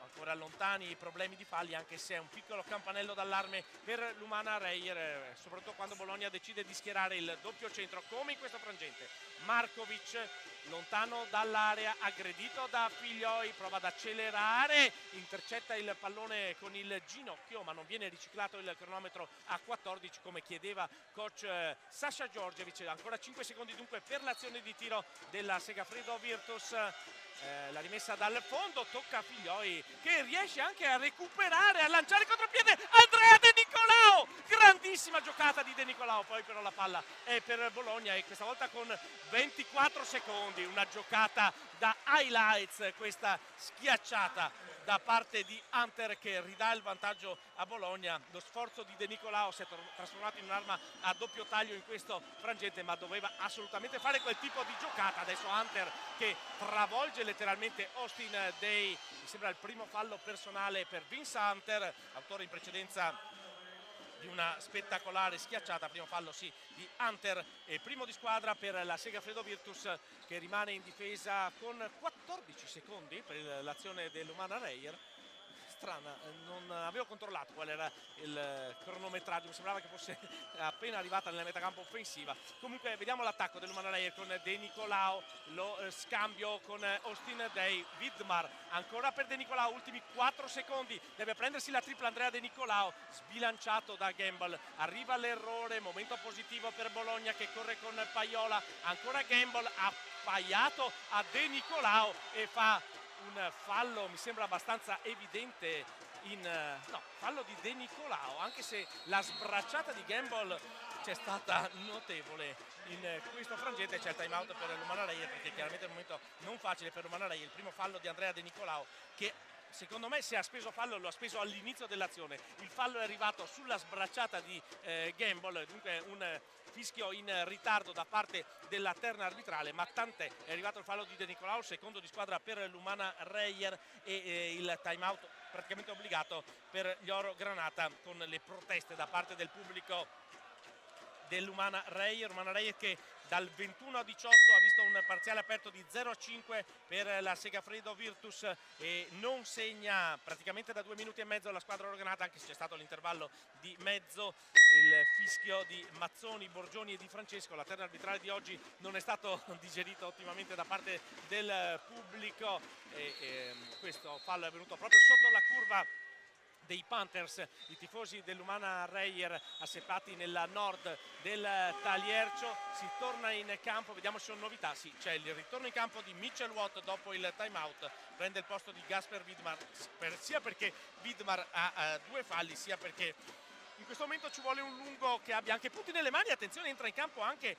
Ancora lontani i problemi di falli, anche se è un piccolo campanello d'allarme per l'Umana Reyer, soprattutto quando Bologna decide di schierare il doppio centro come in questo frangente. Markovic lontano dall'area, aggredito da Figlioi, prova ad accelerare, intercetta il pallone con il ginocchio, ma non viene riciclato il cronometro a 14 come chiedeva coach Sasha Georgievich. Ancora 5 secondi dunque per l'azione di tiro della Segafredo Virtus. La rimessa dal fondo, tocca a Figlioi che riesce anche a recuperare, a lanciare contropiede Andrea De Nicolao, grandissima giocata di De Nicolao, poi però la palla è per Bologna e questa volta con 24 secondi, una giocata da highlights, questa schiacciata da parte di Hunter che ridà il vantaggio a Bologna. Lo sforzo di De Nicolao si è trasformato in un'arma a doppio taglio in questo frangente, ma doveva assolutamente fare quel tipo di giocata. Adesso Hunter che travolge letteralmente Austin Day, mi sembra il primo fallo personale per Vince Hunter, autore in precedenza di una spettacolare schiacciata. Primo fallo sì di Hunter e primo di squadra per la Segafredo Virtus, che rimane in difesa con 14 secondi per l'azione dell'Umana Reyer. Strana, non avevo controllato qual era il cronometraggio, mi sembrava che fosse appena arrivata nella metacampo offensiva. Comunque vediamo l'attacco dell'Umana Reyer con De Nicolao, lo scambio con Austin Day, Widmar ancora per De Nicolao, ultimi 4 secondi, deve prendersi la tripla Andrea De Nicolao, sbilanciato da Gamble, arriva l'errore, momento positivo per Bologna che corre con Paiola, ancora Gamble, appaiato a De Nicolao e fa un fallo, mi sembra abbastanza evidente, fallo di De Nicolao, anche se la sbracciata di Gamble c'è stata notevole in questo frangente. C'è il time out per l'Umana Reyer perché chiaramente è un momento non facile per l'Umana Reyer, il primo fallo di Andrea De Nicolao che secondo me se ha speso fallo lo ha speso all'inizio dell'azione, il fallo è arrivato sulla sbracciata di Gamble, dunque un fischio in ritardo da parte della terna arbitrale, ma tant'è, è arrivato il fallo di De Nicolao, secondo di squadra per l'Umana Reyer e il time out praticamente obbligato per gli Oro Granata con le proteste da parte del pubblico dell'Umana Reyer. Umana Reyer che dal 21-18 ha visto un parziale aperto di 0-5 per la Segafredo Virtus e non segna praticamente da 2 minuti e mezzo la squadra organata, anche se c'è stato l'intervallo di mezzo. Il fischio di Mazzoni, Borgioni e Di Francesco, la terna arbitrale di oggi non è stato digerito ottimamente da parte del pubblico e questo fallo è venuto proprio sotto la curva dei Panthers, i tifosi dell'Umana Reyer asseppati nella nord del Taliercio. Si torna in campo, vediamo se sono novità. Sì, c'è il ritorno in campo di Mitchell Watt dopo il time out, prende il posto di Gasper Widmar, sia perché Widmar ha 2 falli, sia perché in questo momento ci vuole un lungo che abbia anche punti nelle mani. Attenzione, entra in campo anche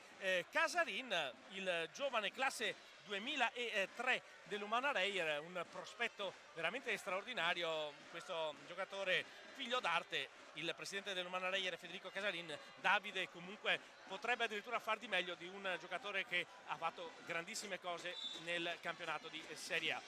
Casarin, il giovane classe 2003 dell'Umana Reyer, un prospetto veramente straordinario. Questo giocatore figlio d'arte, il presidente dell'Umana Reyer Federico Casarin, Davide, comunque potrebbe addirittura far di meglio di un giocatore che ha fatto grandissime cose nel campionato di Serie A.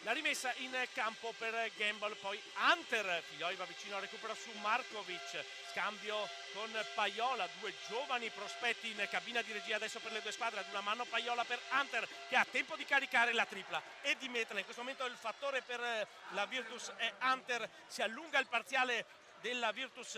La rimessa in campo per Gamble, poi Hunter, Figlioi va vicino al recupero su Markovic, scambio con Paiola, 2 giovani prospetti in cabina di regia adesso per le 2 squadre, ad una mano Paiola per Hunter che ha tempo di caricare la tripla e di metterla. In questo momento il fattore per la Virtus è Hunter, si allunga il parziale della Virtus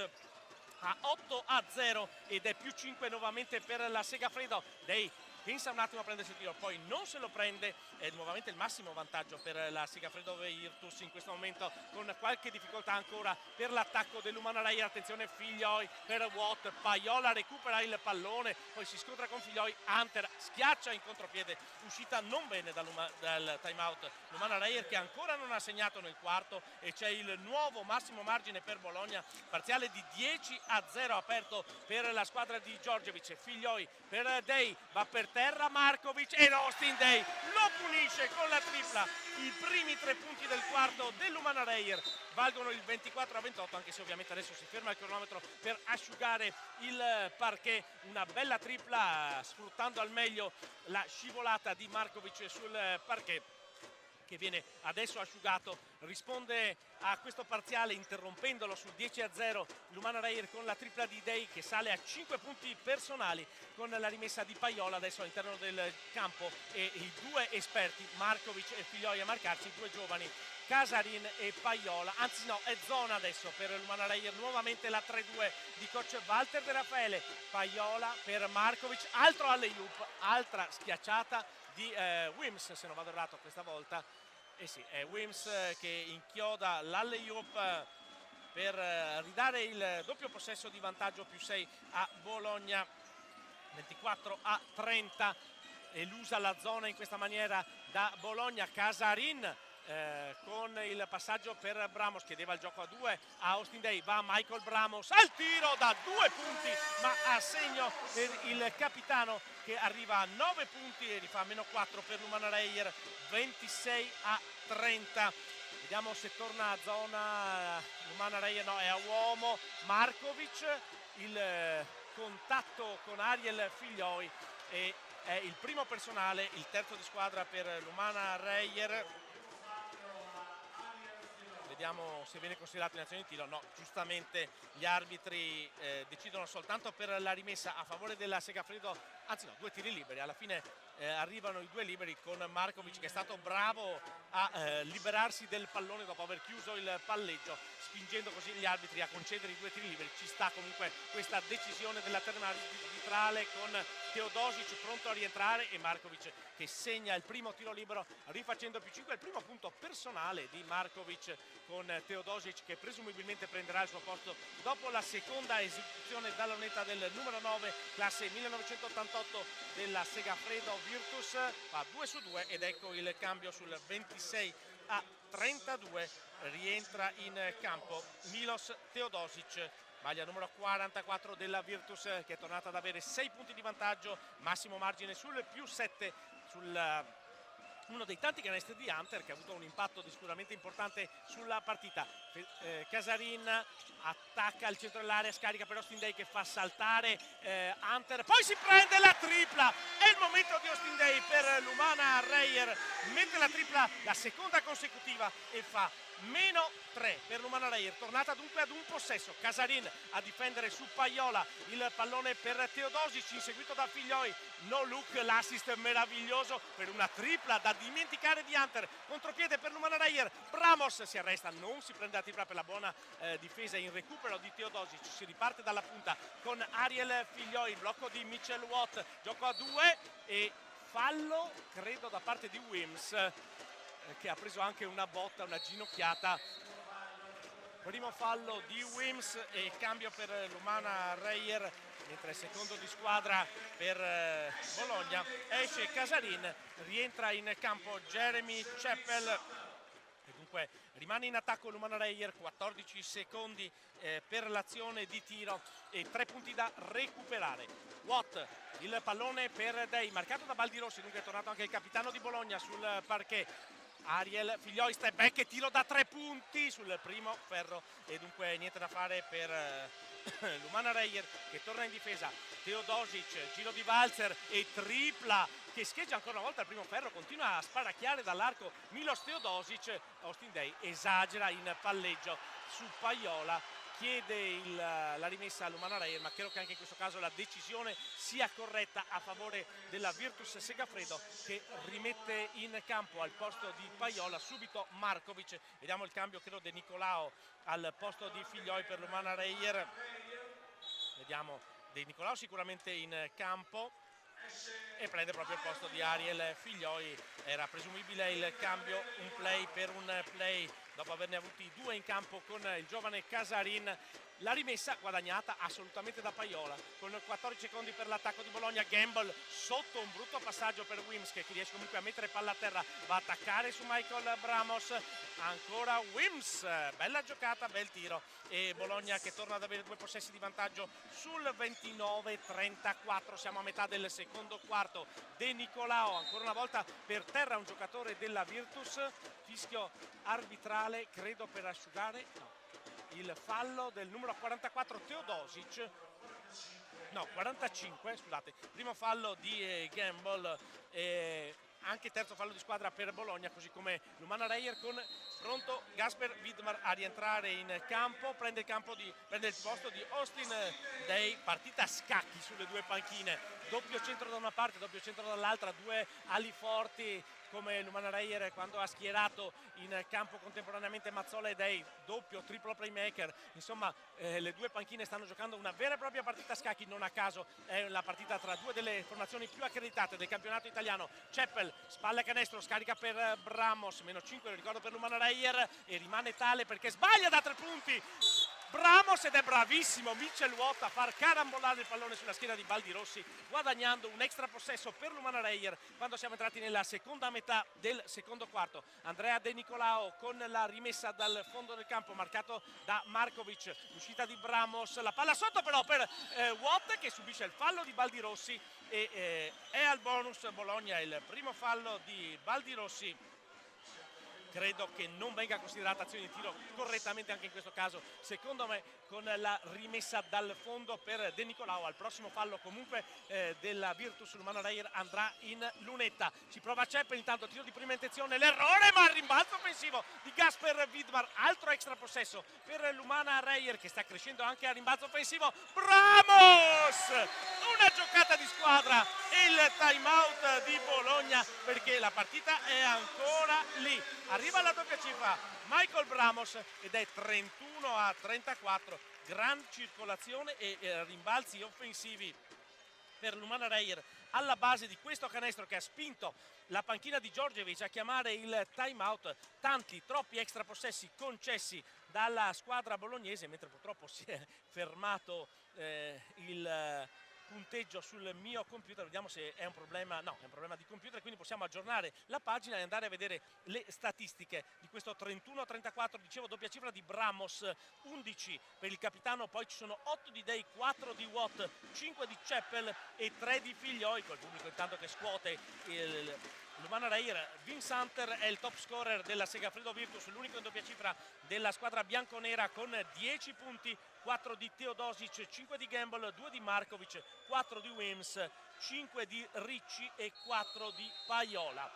a 8-0 ed è più 5 nuovamente per la Segafredo. Dei pensa un attimo a prendersi il tiro, poi non se lo prende, è nuovamente il massimo vantaggio per la Segafredo Virtus in questo momento, con qualche difficoltà ancora per l'attacco dell'Umana Reyer. Attenzione, Figlioi per Watt, Paiola recupera il pallone, poi si scontra con Figlioi, Hunter schiaccia in contropiede, uscita non bene dal time out l'Umana Reyer che ancora non ha segnato nel quarto e c'è il nuovo massimo margine per Bologna, parziale di 10-0 aperto per la squadra di Giorgevic. Figlioi per Day, va per terra Markovic ed Austin Day lo punisce con la tripla. I primi 3 punti del quarto dell'Umana Reyer valgono il 24-28, anche se ovviamente adesso si ferma il cronometro per asciugare il parquet. Una bella tripla sfruttando al meglio la scivolata di Markovic sul parquet, che viene adesso asciugato. Risponde a questo parziale interrompendolo sul 10-0 l'Umana Reyer con la tripla di Day che sale a 5 punti personali con la rimessa di Paiola adesso all'interno del campo e i 2 esperti Markovic e Figlioi a marcarsi, i 2 giovani Casarin e Paiola. Anzi no, è zona adesso per l'Umana Reyer, nuovamente la 3-2 di coach Walter De Raffaele. Paiola per Markovic, altro alley-oop, altra schiacciata di Wims, se non vado errato questa volta. Eh sì, è Wims che inchioda l'alley-oop per ridare il doppio possesso di vantaggio più 6 a Bologna, 24-30. Elusa la zona in questa maniera da Bologna. Casarin con il passaggio per Bramos, chiedeva il gioco a 2 a Austin Day, va Michael Bramos al tiro da 2 punti ma a segno per il capitano che arriva a 9 punti e rifà meno 4 per l'Umana Reyer, 26-30. Vediamo se torna a zona l'Umana Reyer, no, è a uomo Markovic, il contatto con Ariel Figlioi e è il primo personale, il terzo di squadra per l'Umana Reyer. Vediamo se viene considerato in azione di tiro. No, giustamente gli arbitri decidono soltanto per la rimessa a favore della Segafredo, anzi no, 2 tiri liberi. Alla fine arrivano i 2 liberi con Markovic che è stato bravo a liberarsi del pallone dopo aver chiuso il palleggio, spingendo così gli arbitri a concedere i 2 tiri liberi. Ci sta comunque questa decisione della terna arbitrale con Teodosic pronto a rientrare e Markovic che segna il primo tiro libero rifacendo più 5, il primo punto personale di Markovic con Teodosic che presumibilmente prenderà il suo posto dopo la seconda esecuzione dalla lunetta del numero 9 classe 1988 della Segafredo Virtus. Fa 2 su 2 ed ecco il cambio sul 26-32. Rientra in campo Milos Teodosic, maglia numero 44 della Virtus, che è tornata ad avere 6 punti di vantaggio, massimo margine sul più 7 sul uno dei tanti canestri di Hunter che ha avuto un impatto sicuramente importante sulla partita. Casarin attacca al centro dell'area, scarica per Austin Day che fa saltare Hunter, poi si prende la tripla, è il momento di Austin Day per l'Umana Reyer, mette la tripla, la seconda consecutiva e fa -3 per l'Umana Reyer, tornata dunque ad un possesso. Casarin a difendere su Paiola, il pallone per Teodosic inseguito da Figlioi, no look, l'assist meraviglioso per una tripla da dimenticare di Hunter, contropiede per l'Umana Reyer, Bramos si arresta, non si prende la tripla per la buona difesa in recupero di Teodosic, si riparte dalla punta con Ariel Figlioi, blocco di Mitchell Watt, gioco a 2 e fallo credo da parte di Wims, che ha preso anche una botta, una ginocchiata. Primo fallo di Wims e cambio per l'Umana Reyer, mentre secondo di squadra per Bologna esce Casarin, rientra in campo Jeremy Chappell e dunque rimane in attacco l'Umana Reyer. 14 secondi per l'azione di tiro e 3 punti da recuperare. Watt, il pallone per Dei, marcato da Baldirossi, dunque è tornato anche il capitano di Bologna sul parquet. Ariel Figlioi, step back e tiro da 3 punti sul primo ferro e dunque niente da fare per l'Umana Reyer che torna in difesa. Teodosic, giro di valzer e tripla che scheggia ancora una volta il primo ferro, continua a sparacchiare dall'arco Milos Teodosic. Austin Dei esagera in palleggio su Paiola, chiede la rimessa all'Umana Reyer, ma credo che anche in questo caso la decisione sia corretta a favore della Virtus Segafredo, che rimette in campo al posto di Paiola subito Markovic. Vediamo il cambio credo di Nicolao al posto di Figlioi per l'Umana Reyer. Vediamo De Nicolao sicuramente in campo e prende proprio il posto di Ariel Figlioi. Era presumibile il cambio, un play per un play dopo averne avuti 2 in campo con il giovane Casarin. La rimessa guadagnata assolutamente da Paiola con 14 secondi per l'attacco di Bologna. Gamble sotto, un brutto passaggio per Wims che riesce comunque a mettere palla a terra, va a attaccare su Michael Bramos, ancora Wims, bella giocata, bel tiro e Bologna che torna ad avere 2 possessi di vantaggio sul 29-34. Siamo a metà del secondo quarto. De Nicolao ancora una volta per terra, un giocatore della Virtus, fischio arbitrale credo per asciugare il fallo del numero 44 Teodosic, no 45 scusate, primo fallo di Gamble, anche terzo fallo di squadra per Bologna, così come l'Umana Reyer con pronto Gasper Widmar a rientrare in campo, prende il posto di Austin Dei. Partita a scacchi sulle 2 panchine, doppio centro da una parte, doppio centro dall'altra, 2 ali forti come l'Umana Reyer quando ha schierato in campo contemporaneamente Mazzola e Dei, doppio, triplo playmaker, insomma le 2 panchine stanno giocando una vera e propria partita a scacchi, non a caso è la partita tra 2 delle formazioni più accreditate del campionato italiano. Chappell, spalla canestro, scarica per Bramos, -5 lo ricordo per l'Umana Reyer e rimane tale perché sbaglia da 3 punti Bramos ed è bravissimo Mitchell Watt a far carambolare il pallone sulla schiena di Baldirossi, guadagnando un extra possesso per l'Umana Reyer quando siamo entrati nella seconda metà del secondo quarto. Andrea De Nicolao con la rimessa dal fondo del campo, marcato da Markovic, l'uscita di Bramos, la palla sotto però per Watt che subisce il fallo di Baldirossi e è al bonus Bologna. Il primo fallo di Baldirossi credo che non venga considerata azione di tiro correttamente anche in questo caso, secondo me, con la rimessa dal fondo per De Nicolao. Al prossimo fallo comunque della Virtus, l'Umana Reyer andrà in lunetta. Ci prova Chappell, intanto tiro di prima intenzione, l'errore, ma il rimbalzo offensivo di Gasper Widmar, altro extra possesso per l'Umana Reyer che sta crescendo anche a rimbalzo offensivo. Bramos! Una giocata di squadra e il time out di Bologna perché la partita è ancora lì. Arriva alla doppia cifra Michael Bramos ed è 31-34, gran circolazione e rimbalzi offensivi per l'Umana Reyer alla base di questo canestro che ha spinto la panchina di Giorgevic a chiamare il time out. Troppi extra possessi concessi dalla squadra bolognese, mentre purtroppo si è fermato il punteggio sul mio computer. Vediamo se è un problema. No, è un problema di computer, quindi possiamo aggiornare la pagina e andare a vedere le statistiche di questo 31-34. Dicevo, doppia cifra di Bramos, 11 per il capitano, poi ci sono 8 di Dei, 4 di Watt, 5 di Chappell e 3 di Figlioi, col pubblico intanto che scuote l'Umana Reyer. Vince Hunter è il top scorer della Segafredo Virtus, l'unico in doppia cifra della squadra bianconera con 10 punti, 4 di Teodosic, 5 di Gamble, 2 di Markovic, 4 di Wims, 5 di Ricci e 4 di Paiola.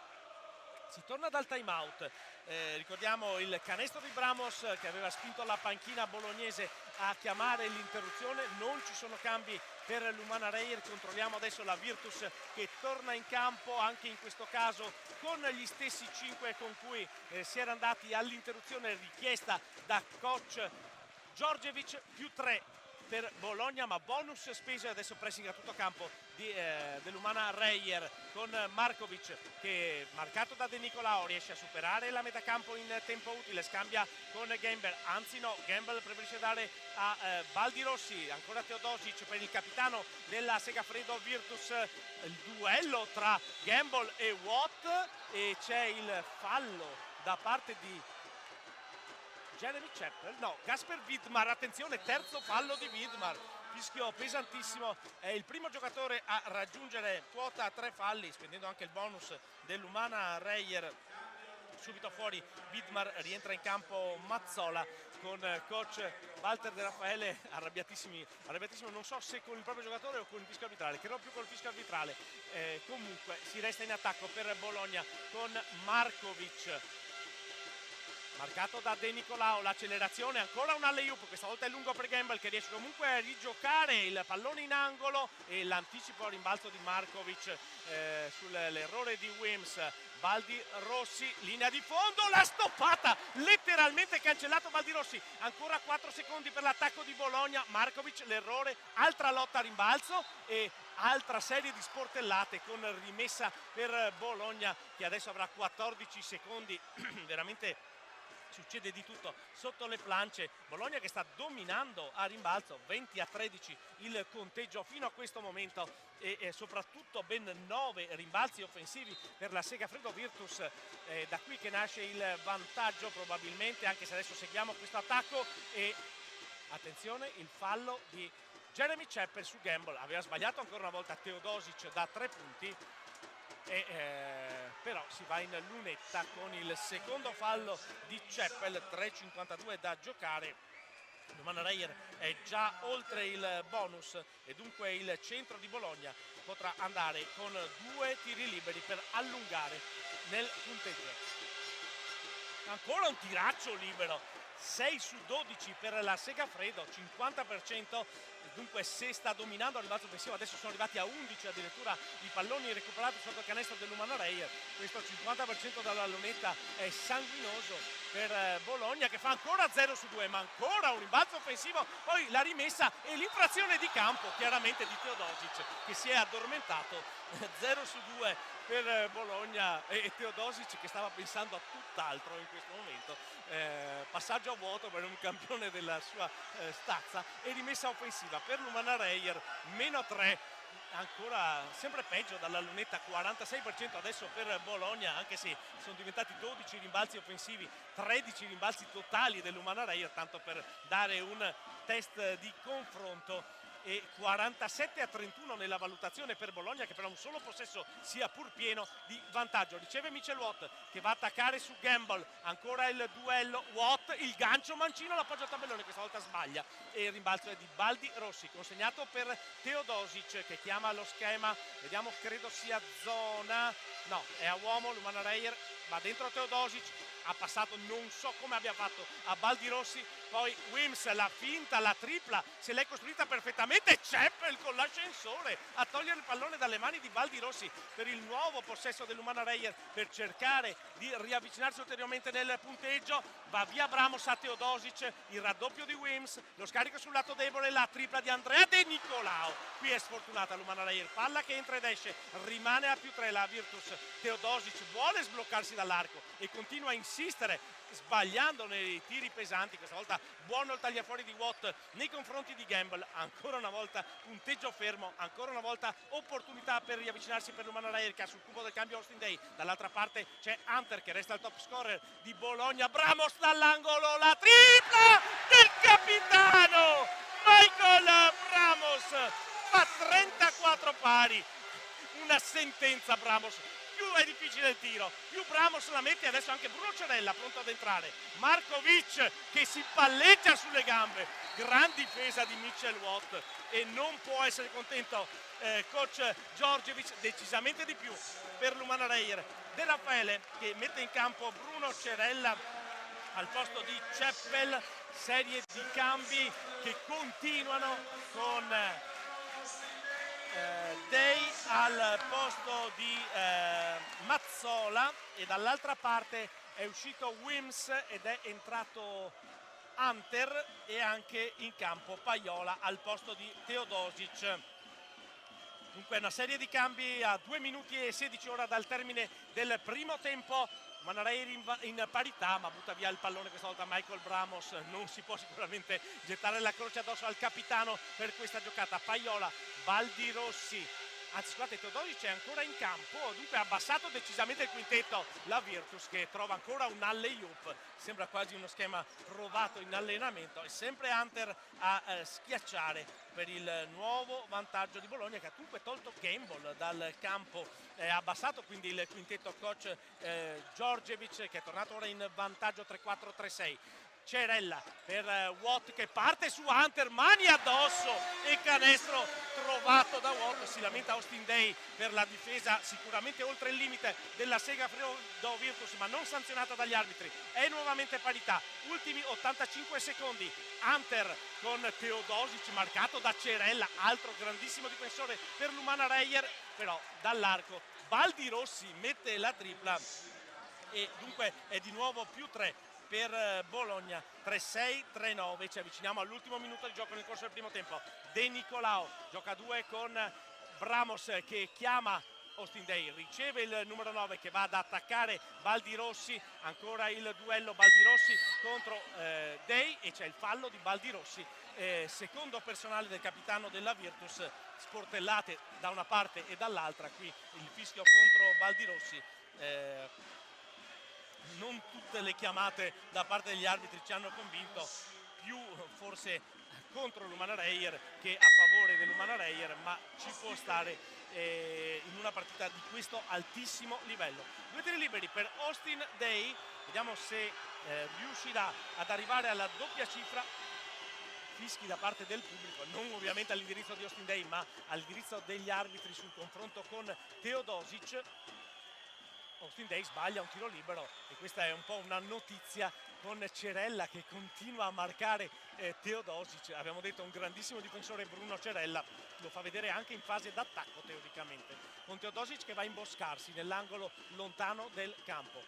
Si torna dal time out, ricordiamo il canestro di Bramos che aveva spinto la panchina bolognese a chiamare l'interruzione, non ci sono cambi per l'Umana Reyer, controlliamo adesso la Virtus che torna in campo anche in questo caso con gli stessi 5 con cui si era andati all'interruzione richiesta da coach Djordjevic, più 3 per Bologna, ma bonus spese. Adesso pressing a tutto campo dell'Umana Reyer con Markovic che, marcato da De Nicolao, riesce a superare la metà campo in tempo utile, scambia con Gamble, anzi no, Gamble preferisce dare a Baldirossi, ancora Teodosic per il capitano della Segafredo Virtus, il duello tra Gamble e Watt, e c'è il fallo da parte di Jeremy Chappell, no, Gasper Widmar, attenzione, terzo fallo di Widmar, fischio pesantissimo, è il primo giocatore a raggiungere quota 3 falli, spendendo anche il bonus dell'Umana Reyer. Subito fuori Widmar, rientra in campo Mazzola con coach Walter De Raffaele arrabbiatissimo, non so se con il proprio giocatore o con il fischio arbitrale, credo più con il fischio arbitrale. Comunque si resta in attacco per Bologna con Markovic, marcato da De Nicolao, l'accelerazione, ancora un alley-oop, questa volta è lungo per Gamble che riesce comunque a rigiocare il pallone in angolo, e l'anticipo rimbalzo di Markovic sull'errore di Wims. Baldirossi, linea di fondo, la stoppata, letteralmente cancellato Baldirossi, ancora 4 secondi per l'attacco di Bologna. Markovic, l'errore, altra lotta a rimbalzo e altra serie di sportellate con rimessa per Bologna che adesso avrà 14 secondi, veramente succede di tutto sotto le planche. Bologna che sta dominando a rimbalzo, 20-13 il conteggio fino a questo momento, e soprattutto ben 9 rimbalzi offensivi per la Segafredo Virtus, da qui che nasce il vantaggio probabilmente, anche se adesso seguiamo questo attacco. E attenzione, il fallo di Jeremy Chappell su Gamble, aveva sbagliato ancora una volta Teodosic da 3 punti, però si va in lunetta con il secondo fallo di Chappell, 3:52 da giocare. L'Umana Reyer è già oltre il bonus e dunque il centro di Bologna potrà andare con 2 tiri liberi per allungare nel punteggio. Ancora un tiraccio libero, 6 su 12 per la Segafredo, 50%, dunque se sta dominando a rimbalzo offensivo. Adesso sono arrivati a 11 addirittura i palloni recuperati sotto il canestro dell'Umana Reyer. Questo 50% dalla lunetta è sanguinoso per Bologna che fa ancora 0 su 2, ma ancora un rimbalzo offensivo, poi la rimessa e l'infrazione di campo chiaramente di Teodosic che si è addormentato. 0 su 2 per Bologna e Teodosic che stava pensando a tutt'altro in questo momento. Passaggio a vuoto per un campione della sua stazza, e rimessa offensiva per l'Umana Reyer, meno 3, ancora sempre peggio dalla lunetta, 46% adesso per Bologna, anche se sono diventati 12 rimbalzi offensivi, 13 rimbalzi totali dell'Umana Reyer, tanto per dare un test di confronto. E 47-31 nella valutazione per Bologna che per un solo possesso sia pur pieno di vantaggio. Riceve Mitchell Watt che va a attaccare su Gamble, ancora il duello, Watt, il gancio mancino, l'appoggio a tabellone, questa volta sbaglia e il rimbalzo è di Baldirossi, consegnato per Teodosic che chiama lo schema, vediamo, credo sia zona, no, è a uomo, l'Umana Reyer va dentro Teodosic, ha passato, non so come abbia fatto, a Baldirossi, poi Wims, la finta, la tripla, se l'è costruita perfettamente, Chappell con l'ascensore a togliere il pallone dalle mani di Baldirossi per il nuovo possesso dell'Umana Reyer, per cercare di riavvicinarsi ulteriormente nel punteggio. Va via Bramos a Teodosic, il raddoppio di Wims, lo scarico sul lato debole, la tripla di Andrea De Nicolao, qui è sfortunata l'Umana Reyer, palla che entra ed esce, rimane a più 3 la Virtus. Teodosic vuole sbloccarsi dall'arco e continua a insistere, sbagliando nei tiri pesanti, questa volta buono il tagliafuori di Watt nei confronti di Gamble, ancora una volta punteggio fermo, ancora una volta opportunità per riavvicinarsi per l'Umana Reyer che ha sul cubo del cambio Austin Day, dall'altra parte c'è Hunter che resta il top scorer di Bologna, Bramos dall'angolo, la tripla del capitano Michael Bramos, fa 34 pari, una sentenza Bramos. Più è difficile il tiro, più Bramos la mette, adesso anche Bruno Cerella pronto ad entrare, Markovic che si palleggia sulle gambe, gran difesa di Mitchell Watt e non può essere contento coach Djordjevic, decisamente di più per l'Umana Reyer. De Raffaele che mette in campo Bruno Cerella al posto di Ceppel. Serie di cambi che continuano con Day al posto di Mazzola, e dall'altra parte è uscito Wims ed è entrato Hunter, e anche in campo Paiola al posto di Teodosic. Dunque una serie di cambi a 2 minuti e 16 ora dal termine del primo tempo. Manarair in parità, ma butta via il pallone questa volta Michael Bramos. Non si può sicuramente gettare la croce addosso al capitano per questa giocata. Paiola, Baldirossi, anzi scusate, Teodosic è ancora in campo, dunque ha abbassato decisamente il quintetto la Virtus, che trova ancora un alley-oop, sembra quasi uno schema provato in allenamento, e sempre Hunter a schiacciare per il nuovo vantaggio di Bologna, che ha dunque tolto Gamble dal campo, ha abbassato quindi il quintetto coach Djordjevic, che è tornato ora in vantaggio 3-4-3-6. Cerella per Watt che parte su Hunter, mani addosso e canestro trovato da Watt. Si lamenta Austin Day per la difesa sicuramente oltre il limite della Segafredo Virtus, ma non sanzionata dagli arbitri. È nuovamente parità, ultimi 85 secondi. Hunter con Teodosic marcato da Cerella, altro grandissimo difensore per l'Umana Reyer, però dall'arco Baldirossi mette la tripla e dunque è di nuovo più 3 per Bologna. 3-6, 3-9, ci avviciniamo all'ultimo minuto di gioco nel corso del primo tempo. De Nicolao gioca a 2 con Bramos che chiama Austin Day, riceve il numero 9 che va ad attaccare Baldirossi, ancora il duello Baldirossi contro Day, e c'è il fallo di Baldirossi, secondo personale del capitano della Virtus, sportellate da una parte e dall'altra. Qui il fischio contro Baldirossi. Non tutte le chiamate da parte degli arbitri ci hanno convinto, più forse contro l'Umana Reyer che a favore dell'Umana Reyer, ma ci può stare in una partita di questo altissimo livello. 2 tiri liberi per Austin Day, vediamo se riuscirà ad arrivare alla doppia cifra. Fischi da parte del pubblico, non ovviamente all'indirizzo di Austin Day, ma all'indirizzo degli arbitri sul confronto con Teodosic. Austin Day sbaglia un tiro libero, e questa è un po' una notizia con Cerella che continua a marcare Teodosic. Abbiamo detto un grandissimo difensore Bruno Cerella, lo fa vedere anche in fase d'attacco teoricamente, con Teodosic che va a imboscarsi nell'angolo lontano del campo.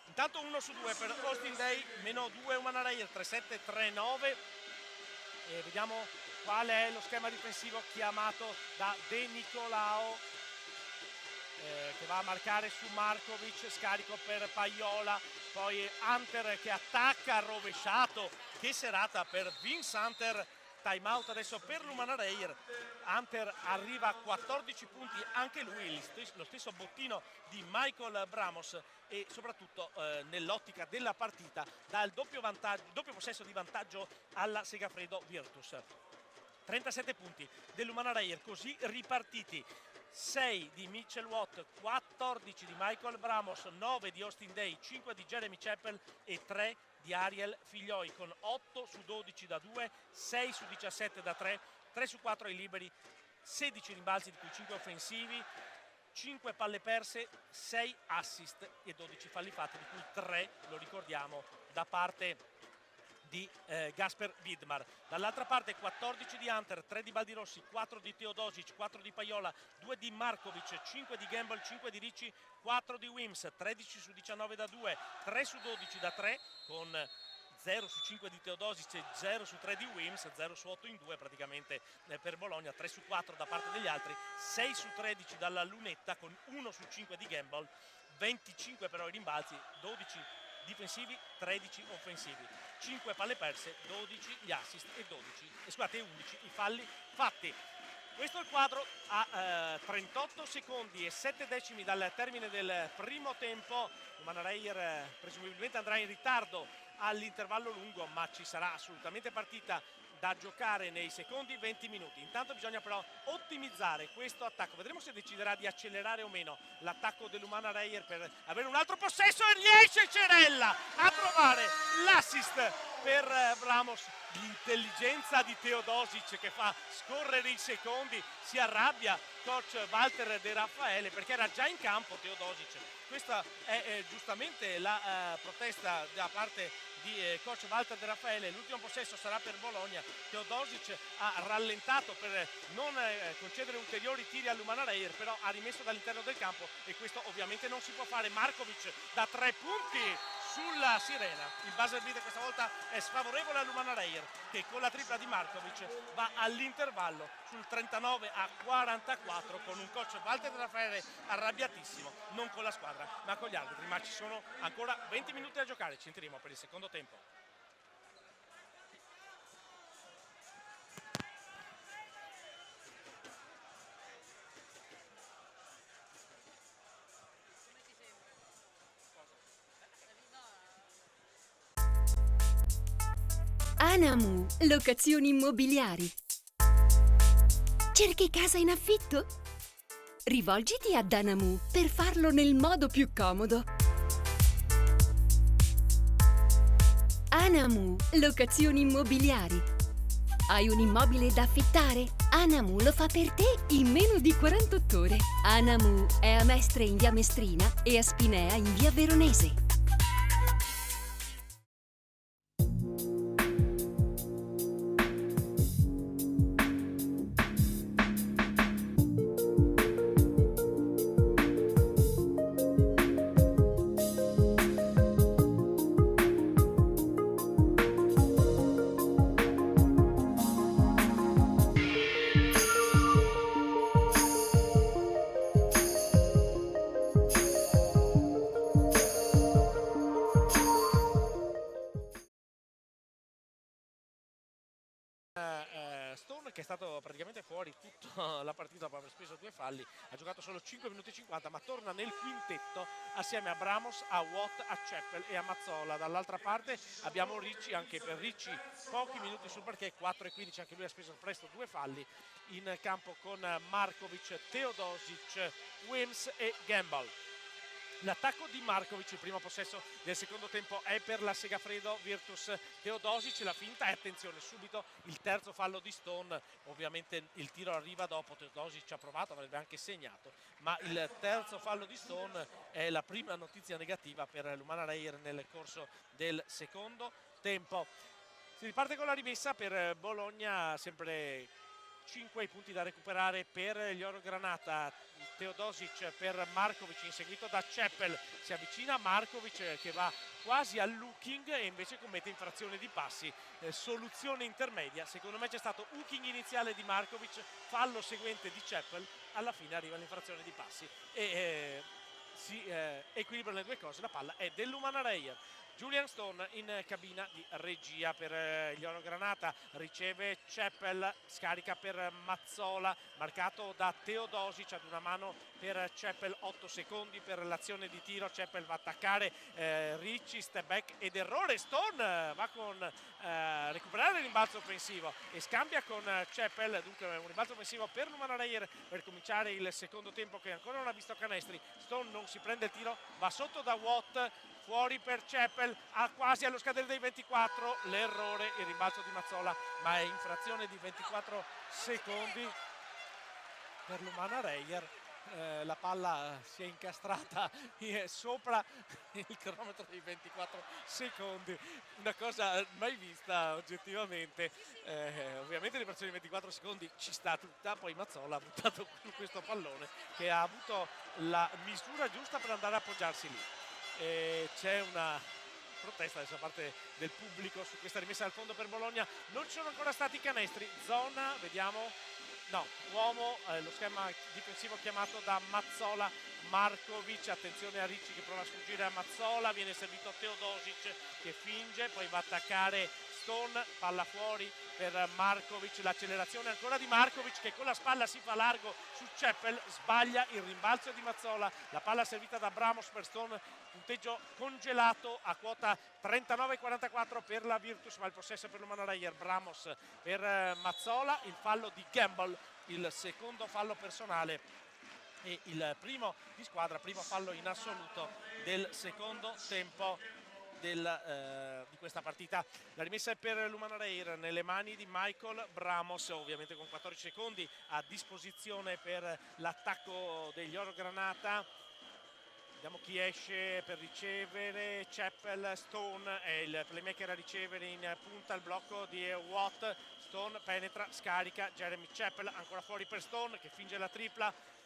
Intanto 1 su 2 per Austin Day, meno 2 Umana Reyer, 3-7, 3-9, e vediamo qual è lo schema difensivo chiamato da De Nicolao, che va a marcare su Markovic, scarico per Paiola, poi Hunter che attacca rovesciato. Che serata per Vince Hunter. Time out adesso per l'Umana Reyer. Hunter arriva a 14 punti, anche lui lo stesso bottino di Michael Bramos, e soprattutto nell'ottica della partita dà il doppio possesso di vantaggio alla Segafredo Virtus. 37 punti dell'Umana Reyer così ripartiti: 6 di Mitchell Watt, 14 di Michael Bramos, 9 di Austin Day, 5 di Jeremy Chappell e 3 di Ariel Figlioi, con 8 su 12 da 2, 6 su 17 da 3, 3 su 4 ai liberi, 16 rimbalzi di cui 5 offensivi, 5 palle perse, 6 assist e 12 falli fatti, di cui 3, lo ricordiamo, da parte di Gasper Widmar. Dall'altra parte 14 di Hunter, 3 di Baldirossi, 4 di Teodosic, 4 di Paiola, 2 di Markovic, 5 di Gamble, 5 di Ricci, 4 di Wims, 13 su 19 da 2, 3 su 12 da 3, con 0 su 5 di Teodosic e 0 su 3 di Wims, 0 su 8 in 2 praticamente per Bologna, 3 su 4 da parte degli altri, 6 su 13 dalla lunetta con 1 su 5 di Gamble, 25 però i rimbalzi, 12 difensivi, 13 offensivi, 5 palle perse, 12 gli assist e 11 i falli fatti. Questo è il quadro a 38 secondi e 7 decimi dal termine del primo tempo. Umana Reyer presumibilmente andrà in ritardo all'intervallo lungo, ma ci sarà assolutamente partita da giocare nei secondi 20 minuti. Intanto bisogna però ottimizzare questo attacco. Vedremo se deciderà di accelerare o meno l'attacco dell'Umana Reyer per avere un altro possesso, e riesce Cerella a trovare l'assist per Bramos l'intelligenza di Teodosic che fa scorrere i secondi, si arrabbia coach Walter De Raffaele perché era già in campo Teodosic. Questa è giustamente la protesta da parte di coach Walter De Raffaele. L'ultimo possesso sarà per Bologna. Teodosic ha rallentato per non concedere ulteriori tiri all'Umana Reyer, però ha rimesso dall'interno del campo e questo ovviamente non si può fare. Markovic da 3 punti sulla sirena. Il buzzer beater questa volta è sfavorevole all'Umana Reyer che con la tripla di Markovic va all'intervallo sul 39-44 con un coach Walter De Raffaele arrabbiatissimo, non con la squadra ma con gli arbitri, ma ci sono ancora 20 minuti da giocare, ci entriamo per il secondo tempo. Anamu, locazioni immobiliari. Cerchi casa in affitto? Rivolgiti ad Anamu per farlo nel modo più comodo. Anamu, locazioni immobiliari. Hai un immobile da affittare? Anamu lo fa per te in meno di 48 ore. Anamu è a Mestre in via Mestrina e a Spinea in via Veronese. Stone, che è stato praticamente fuori tutta la partita dopo aver speso 2 falli, ha giocato solo 5 minuti e 50, ma torna nel quintetto assieme a Bramos, a Watt, a Chappell e a Mazzola. Dall'altra parte abbiamo Ricci, anche per Ricci pochi minuti sul parquet, 4 e 15, anche lui ha speso presto 2 falli in campo con Markovic, Teodosic, Wims e Gamble. L'attacco di Markovic, il primo possesso del secondo tempo è per la Segafredo Virtus Teodosic, la finta e attenzione subito il terzo fallo di Stone, ovviamente il tiro arriva dopo, Teodosic ci ha provato, avrebbe anche segnato, ma il terzo fallo di Stone è la prima notizia negativa per l'Umana Reyer nel corso del secondo tempo. Si riparte con la rimessa per Bologna, sempre 5 punti da recuperare per gli Orogranata. Teodosic per Markovic inseguito da Chappell, si avvicina Markovic che va quasi al looking e invece commette infrazione di passi, soluzione intermedia. Secondo me c'è stato hooking iniziale di Markovic, fallo seguente di Chappell, alla fine arriva l'infrazione di passi e si equilibrano le due cose. La palla è dell'Umana Reyer. Julian Stone in cabina di regia per gli Orogranata, riceve Chappell, scarica per Mazzola, marcato da Teodosic, ad una mano per Chappell, 8 secondi per l'azione di tiro. Chappell va a attaccare Ricci, step back ed errore. Stone va con recuperare il rimbalzo offensivo e scambia con Chappell, dunque un rimbalzo offensivo per l'Umana Reyer per cominciare il secondo tempo che ancora non ha visto canestri. Stone non si prende il tiro, va sotto da Watt, fuori per Chappell, quasi allo scadere dei 24, l'errore, il rimbalzo di Mazzola, ma è infrazione di 24 secondi per l'Umana Reyer. La palla si è incastrata sopra il cronometro dei 24 secondi, una cosa mai vista oggettivamente. Ovviamente l'infrazione di 24 secondi ci sta tutta, poi Mazzola ha buttato questo pallone che ha avuto la misura giusta per andare a appoggiarsi lì. C'è una protesta da parte del pubblico su questa rimessa al fondo per Bologna. Non ci sono ancora stati canestri, zona, vediamo, no, uomo, lo schema difensivo chiamato da Mazzola. Markovic, attenzione a Ricci che prova a sfuggire a Mazzola, viene servito Teodosic che finge, poi va a attaccare Stone, palla fuori per Markovic, l'accelerazione ancora di Markovic che con la spalla si fa largo su Chappell, sbaglia il rimbalzo di Mazzola, la palla servita da Bramos per Stone, punteggio congelato a quota 39-44 per la Virtus, ma il possesso per l'Umana Reyer. Bramos per Mazzola, il fallo di Gamble, il secondo fallo personale e il primo di squadra, primo fallo in assoluto del secondo tempo. di questa partita. La rimessa è per l'Umana Reyer nelle mani di Michael Bramos, ovviamente con 14 secondi a disposizione per l'attacco degli Oro Granata. Vediamo chi esce per ricevere. Chappell. Stone è il playmaker a ricevere in punta al blocco di Watt. Stone penetra, scarica, Jeremy Chappell ancora fuori per Stone che finge la tripla.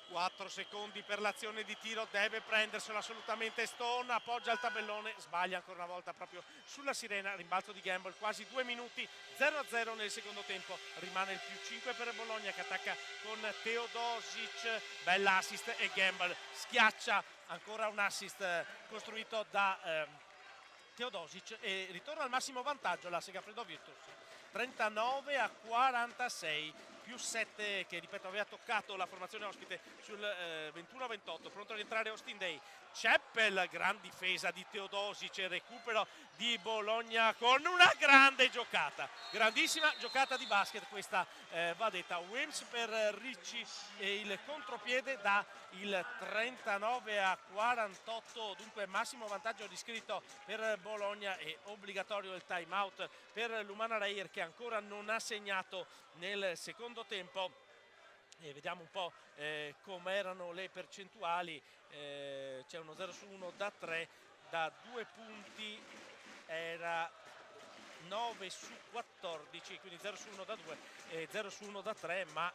4 secondi per l'azione di tiro, deve prenderselo assolutamente Stone, appoggia il tabellone, sbaglia ancora una volta proprio sulla sirena, rimbalzo di Gamble, quasi 2 minuti, 0-0 nel secondo tempo, rimane il +5 per Bologna che attacca con Teodosic, bella assist e Gamble schiaccia, ancora un assist costruito da Teodosic e ritorna al massimo vantaggio la Segafredo Virtus, 39-46. +7 che ripeto aveva toccato la formazione ospite sul 21-28, pronto a rientrare Austin Day. Chappell, gran difesa di Teodosic, recupero di Bologna con una grande giocata, grandissima giocata di basket questa va detta. Wims per Ricci e il contropiede da il 39-48, dunque massimo vantaggio riscritto per Bologna e obbligatorio il time out per l'Umana Reyer che ancora non ha segnato nel secondo tempo. E vediamo un po' come erano le percentuali. C'è uno 0 su 1 da 3, da 2 punti era 9 su 14, quindi 0 su 1 da 2 e 0 su 1 da 3, ma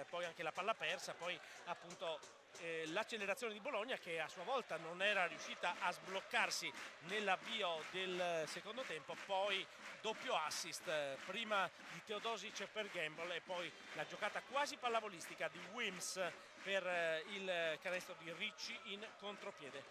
poi anche la palla persa, poi appunto l'accelerazione di Bologna che a sua volta non era riuscita a sbloccarsi nell'avvio del secondo tempo, poi doppio assist prima di Teodosic per Gamble e poi la giocata quasi pallavolistica di Wims per il canestro di Ricci in contropiede.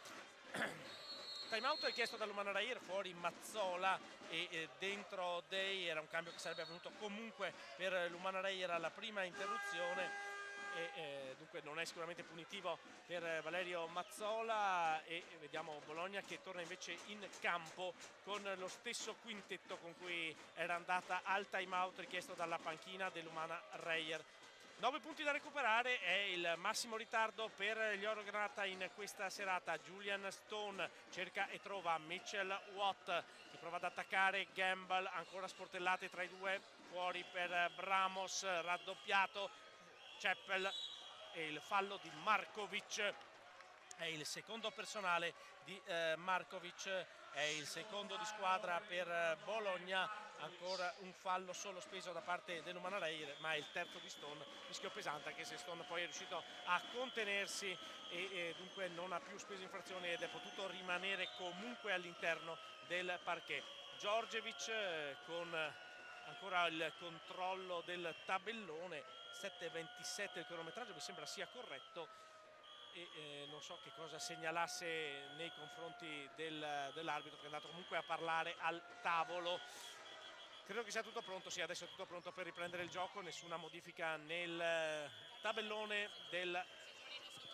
Time out è chiesto dall'Umana Reyer, fuori Mazzola e dentro Day, era un cambio che sarebbe avvenuto comunque per l'Umana Reyer alla prima interruzione e dunque non è sicuramente punitivo per Valerio Mazzola e vediamo Bologna che torna invece in campo con lo stesso quintetto con cui era andata al time out richiesto dalla panchina dell'Umana Reyer. 9 punti da recuperare, è il massimo ritardo per gli Oro Granata in questa serata. Julian Stone cerca e trova Mitchell Watt che prova ad attaccare Gamble, ancora sportellate tra i due, fuori per Bramos, raddoppiato Chappell e il fallo di Markovic, è il secondo personale di Markovic, è il secondo di squadra per Bologna, ancora un fallo solo speso da parte dell'Umana Reyer, ma è il terzo di Stone, rischio pesante anche se Stone poi è riuscito a contenersi e dunque non ha più speso infrazioni ed è potuto rimanere comunque all'interno del parquet. Djordjevic con ancora il controllo del tabellone, 7:27 il cronometraggio, mi sembra sia corretto e non so che cosa segnalasse nei confronti dell'arbitro che è andato comunque a parlare al tavolo. Credo che sia tutto pronto, sì, adesso è tutto pronto per riprendere il gioco, nessuna modifica nel tabellone del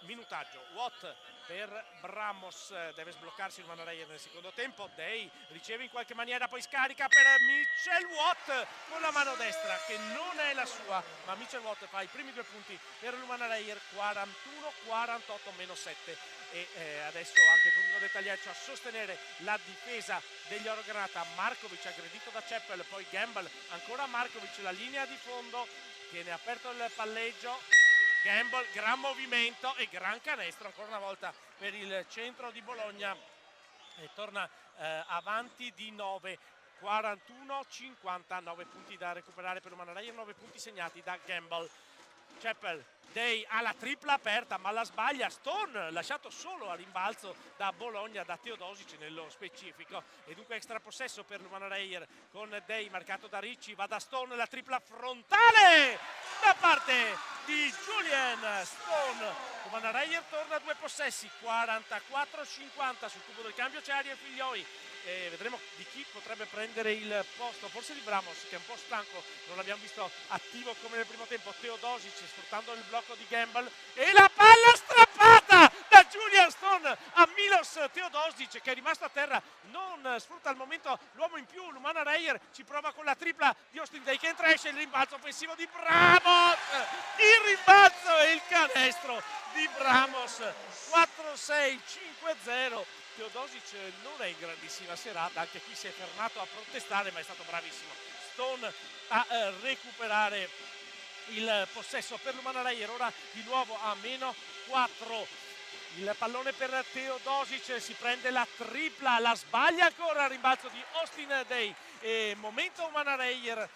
minutaggio. Watt per Bramos, deve sbloccarsi il Umana Reyer nel secondo tempo. Day riceve in qualche maniera, poi scarica per Mitchell Watt con la mano destra che non è la sua, ma Mitchell Watt fa i primi 2 punti per l'Umana Reyer, 41-48 -7 e adesso anche il punto del tagliaccio a sostenere la difesa degli Oro Granata. Markovic aggredito da Chappell, poi Gamble, ancora Markovic, la linea di fondo, tiene aperto il palleggio. Gamble, gran movimento e gran canestro ancora una volta per il centro di Bologna e torna avanti di 9, 41-50, 9 punti da recuperare per l'Umana Reyer, 9 punti segnati da Gamble. Chappell, Day ha la tripla aperta ma la sbaglia, Stone lasciato solo a rimbalzo da Bologna, da Teodosic nello specifico e dunque extra possesso per l'Umana Reyer con Day marcato da Ricci, va da Stone, la tripla frontale da parte di Julian Stone. L'Umana Reyer torna a 2 possessi, 44-50, sul cubo del cambio c'è Ariel Figlioi e vedremo di chi potrebbe prendere il posto, forse di Bramos che è un po' stanco, non l'abbiamo visto attivo come nel primo tempo. Teodosic sfruttando il blocco di Gamble e la palla strappata da Julian Stone a Milos Teodosic che è rimasto a terra, non sfrutta al momento l'uomo in più. L'Umana Reyer ci prova con la tripla di Austin Day che entra, esce il rimbalzo offensivo di Bramos, il rimbalzo e il canestro canestro di Bramos, 4-6-5-0. Teodosic non è in grandissima serata, anche qui si è fermato a protestare, ma è stato bravissimo Stone a recuperare il possesso per l'Umana Reyer. Ora di nuovo a -4. Il pallone per Teodosic, si prende la tripla, la sbaglia ancora, rimbalzo di Austin Day e momento Umana Reyer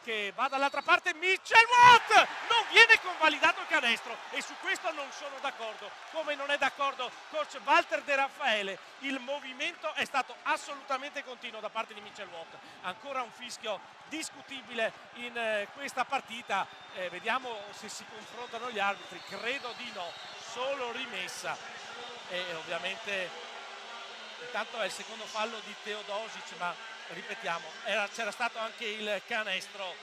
che va dall'altra parte. Mitchell Watt, non viene convalidato il canestro e su questo non sono d'accordo, come non è d'accordo coach Walter De Raffaele. Il movimento è stato assolutamente continuo da parte di Mitchell Watt. Ancora un fischio discutibile in questa partita, vediamo se si confrontano gli arbitri, credo di no, solo rimessa. E ovviamente intanto è il secondo fallo di Teodosic, ma ripetiamo, c'era stato anche il canestro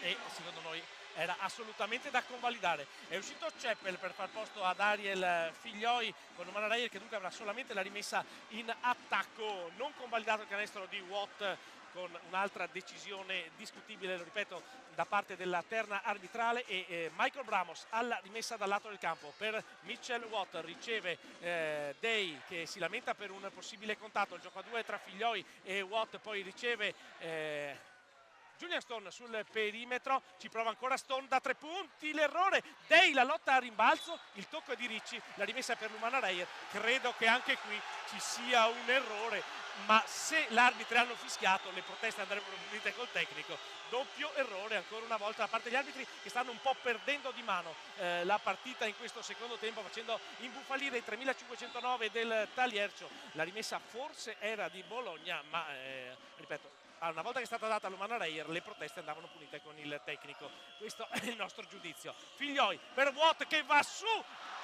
e secondo noi era assolutamente da convalidare. È uscito Ceppel per far posto ad Ariel Figlioi con Umana Reyer, che dunque avrà solamente la rimessa in attacco. Non convalidato il canestro di Watt con un'altra decisione discutibile, lo ripeto, da parte della terna arbitrale. E Michael Bramos alla rimessa dal lato del campo per Mitchell Watt, riceve Day che si lamenta per un possibile contatto, il gioco a due tra Figlioi e Watt, poi riceve Julian Stone sul perimetro, ci prova ancora Stone da 3 punti, l'errore, Day, la lotta a rimbalzo, il tocco di Ricci, la rimessa per l'Umana Reyer. Credo che anche qui ci sia un errore, ma se l'arbitro hanno fischiato, le proteste andrebbero punite col tecnico. Doppio errore ancora una volta da parte degli arbitri, che stanno un po' perdendo di mano la partita in questo secondo tempo, facendo imbufalire i 3509 del Taliercio. La rimessa forse era di Bologna, ma ripeto, una volta che è stata data all'Umana Reyer, le proteste andavano punite con il tecnico. Questo è il nostro giudizio. Figlioi per Watt che va su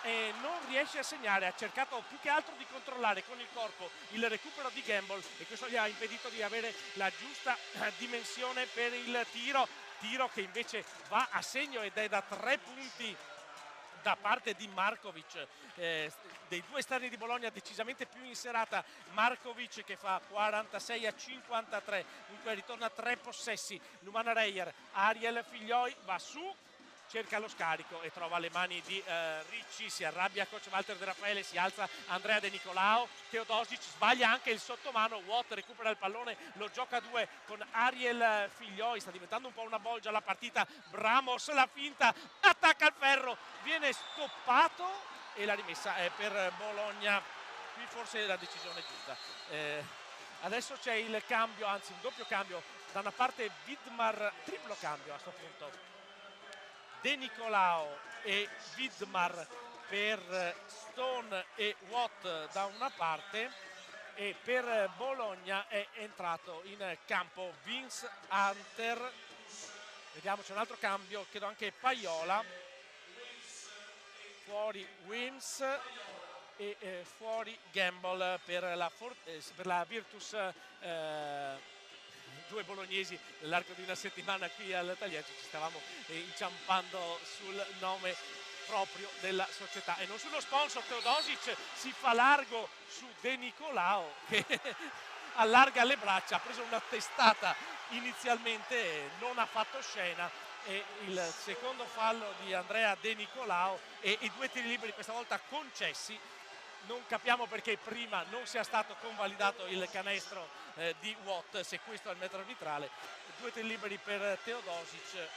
e non riesce a segnare, ha cercato più che altro di controllare con il corpo il recupero di Gamble e questo gli ha impedito di avere la giusta dimensione per il tiro che invece va a segno ed è da 3 punti da parte di Markovic. Dei due esterni di Bologna decisamente più in serata Markovic, che fa 46-53, dunque ritorna a 3 possessi l'Umana Reyer. Ariel Figlioi va su, cerca lo scarico e trova le mani di Ricci, si arrabbia coach Walter De Raffaele, si alza Andrea De Nicolao, Teodosic sbaglia anche il sottomano, Watt recupera il pallone, lo gioca a 2 con Ariel Figlioi, sta diventando un po' una bolgia la partita. Bramos, la finta, attacca il ferro, viene stoppato e la rimessa è per Bologna. Qui forse la decisione giusta. Adesso c'è il cambio, anzi un doppio cambio, da una parte Widmar, triplo cambio a questo punto, De Nicolao e Widmar per Stone e Watt da una parte, e per Bologna è entrato in campo Vince Hunter. Vediamo, c'è un altro cambio, chiedo anche Paiola, fuori Wims e fuori Gamble per la Virtus. Due bolognesi nell'arco di una settimana qui al Taliercio ci stavamo inciampando sul nome proprio della società e non sullo sponsor. Teodosic si fa largo su De Nicolao che allarga le braccia, ha preso una testata inizialmente, non ha fatto scena, e il secondo fallo di Andrea De Nicolao e i 2 tiri liberi questa volta concessi. Non capiamo perché prima non sia stato convalidato il canestro di Watt, se questo è il metro arbitrale. 2 tiri liberi per Teodosic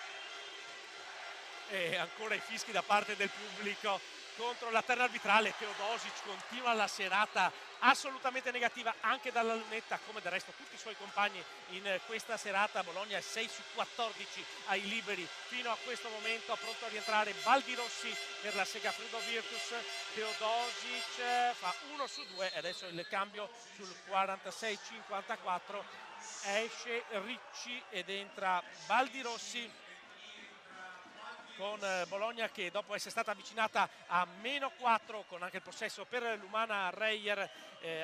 e ancora i fischi da parte del pubblico contro la terna arbitrale. Teodosic continua la serata assolutamente negativa anche dalla lunetta, come del resto tutti i suoi compagni in questa serata. Bologna è 6 su 14 ai liberi fino a questo momento, pronto a rientrare Baldirossi per la Segafredo Virtus. Teodosic fa 1 su 2 e adesso il cambio sul 46-54, esce Ricci ed entra Baldirossi, con Bologna che dopo essere stata avvicinata a -4 con anche il possesso per l'Umana Reyer,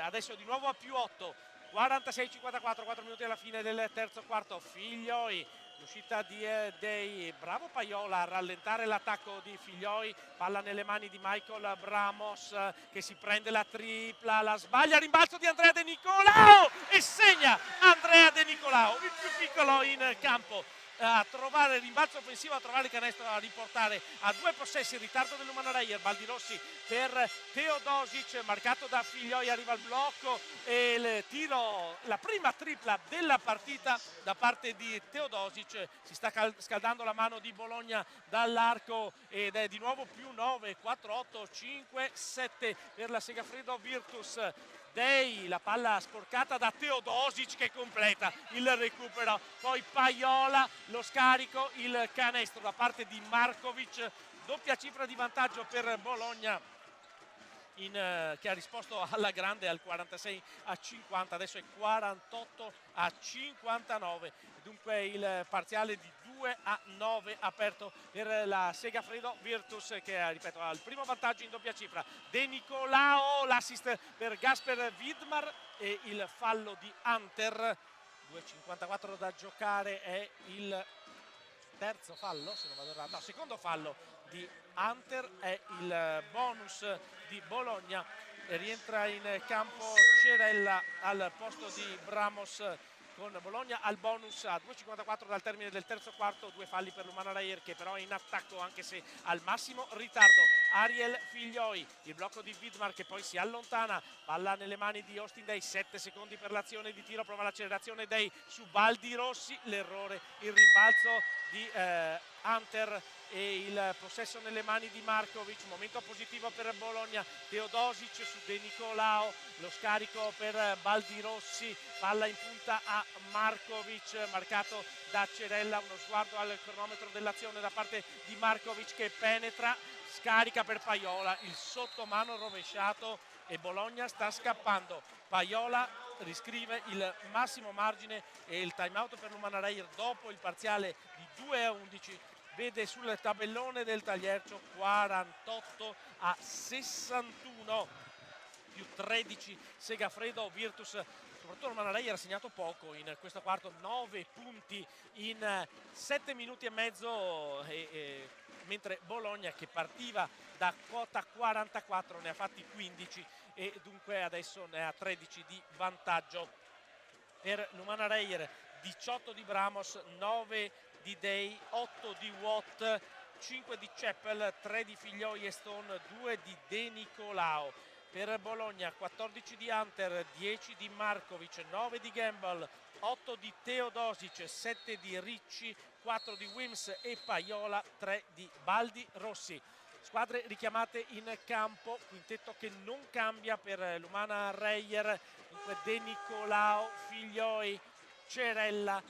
adesso di nuovo a +8, 46-54, 4 minuti alla fine del terzo quarto. Figlioi, l'uscita di Day, bravo Paiola a rallentare l'attacco di Figlioi, palla nelle mani di Michael Bramos che si prende la tripla, la sbaglia, rimbalzo di Andrea De Nicolao e segna Andrea De Nicolao, il più piccolo in campo. a trovare il rimbalzo offensivo, a trovare il canestro, a riportare a 2 possessi il ritardo dell'Umana Reyer. Baldirossi per Teodosic, marcato da Figlioi, arriva il blocco e il tiro, la prima tripla della partita da parte di Teodosic. Si sta scaldando la mano di Bologna dall'arco ed è di nuovo più 9, 4, 8, 5, 7 per la Segafredo Virtus. Dei, la palla sporcata da Teodosic che completa il recupero, poi Paiola, lo scarico, il canestro da parte di Markovic, doppia cifra di vantaggio per Bologna che ha risposto alla grande al 46-50, adesso è 48-59, dunque il parziale di 2-9 aperto per la Segafredo Virtus che, ripeto, ha il primo vantaggio in doppia cifra. De Nicolao, l'assist per Gasper Widmar e il fallo di Hunter. 2,54 da giocare, è il terzo fallo, se non vado errato, no, secondo fallo di Hunter, è il bonus di Bologna. Rientra in campo Cerella al posto di Bramos, con Bologna al bonus a 2,54 dal termine del terzo quarto. 2 falli per l'Umana Reyer che però è in attacco anche se al massimo ritardo. Ariel Figlioi, il blocco di Widmar che poi si allontana, palla nelle mani di Austin Day, 7 secondi per l'azione di tiro, prova l'accelerazione Day su Baldirossi, l'errore, il rimbalzo di Hunter e il possesso nelle mani di Markovic. Momento positivo per Bologna. Teodosic su De Nicolao, lo scarico per Baldirossi, palla in punta a Markovic, marcato da Cerella. Uno sguardo al cronometro dell'azione da parte di Markovic che penetra, scarica per Paiola, il sottomano rovesciato e Bologna sta scappando. Paiola riscrive il massimo margine e il time out per l'Umana Reyer dopo il parziale di 2-11 vede sul tabellone del Tagliercio 48-61, più 13 Segafredo Virtus. Soprattutto l'Umana Reyer ha segnato poco in questo quarto, 9 punti in 7 minuti e mezzo, mentre Bologna, che partiva da quota 44, ne ha fatti 15 e dunque adesso ne ha 13 di vantaggio. Per l'Umana Reyer 18 di Bramos, 9 di Day, 8 di Watt, 5 di Ceppel, 3 di Figlioi e Stone, 2 di De Nicolao. Per Bologna 14 di Hunter, 10 di Markovic, 9 di Gamble, 8 di Teodosic, 7 di Ricci, 4 di Wims e Paiola, 3 di Baldirossi. Squadre richiamate in campo, quintetto che non cambia per l'Umana Reyer, De Nicolao, Figlioi, Cerella,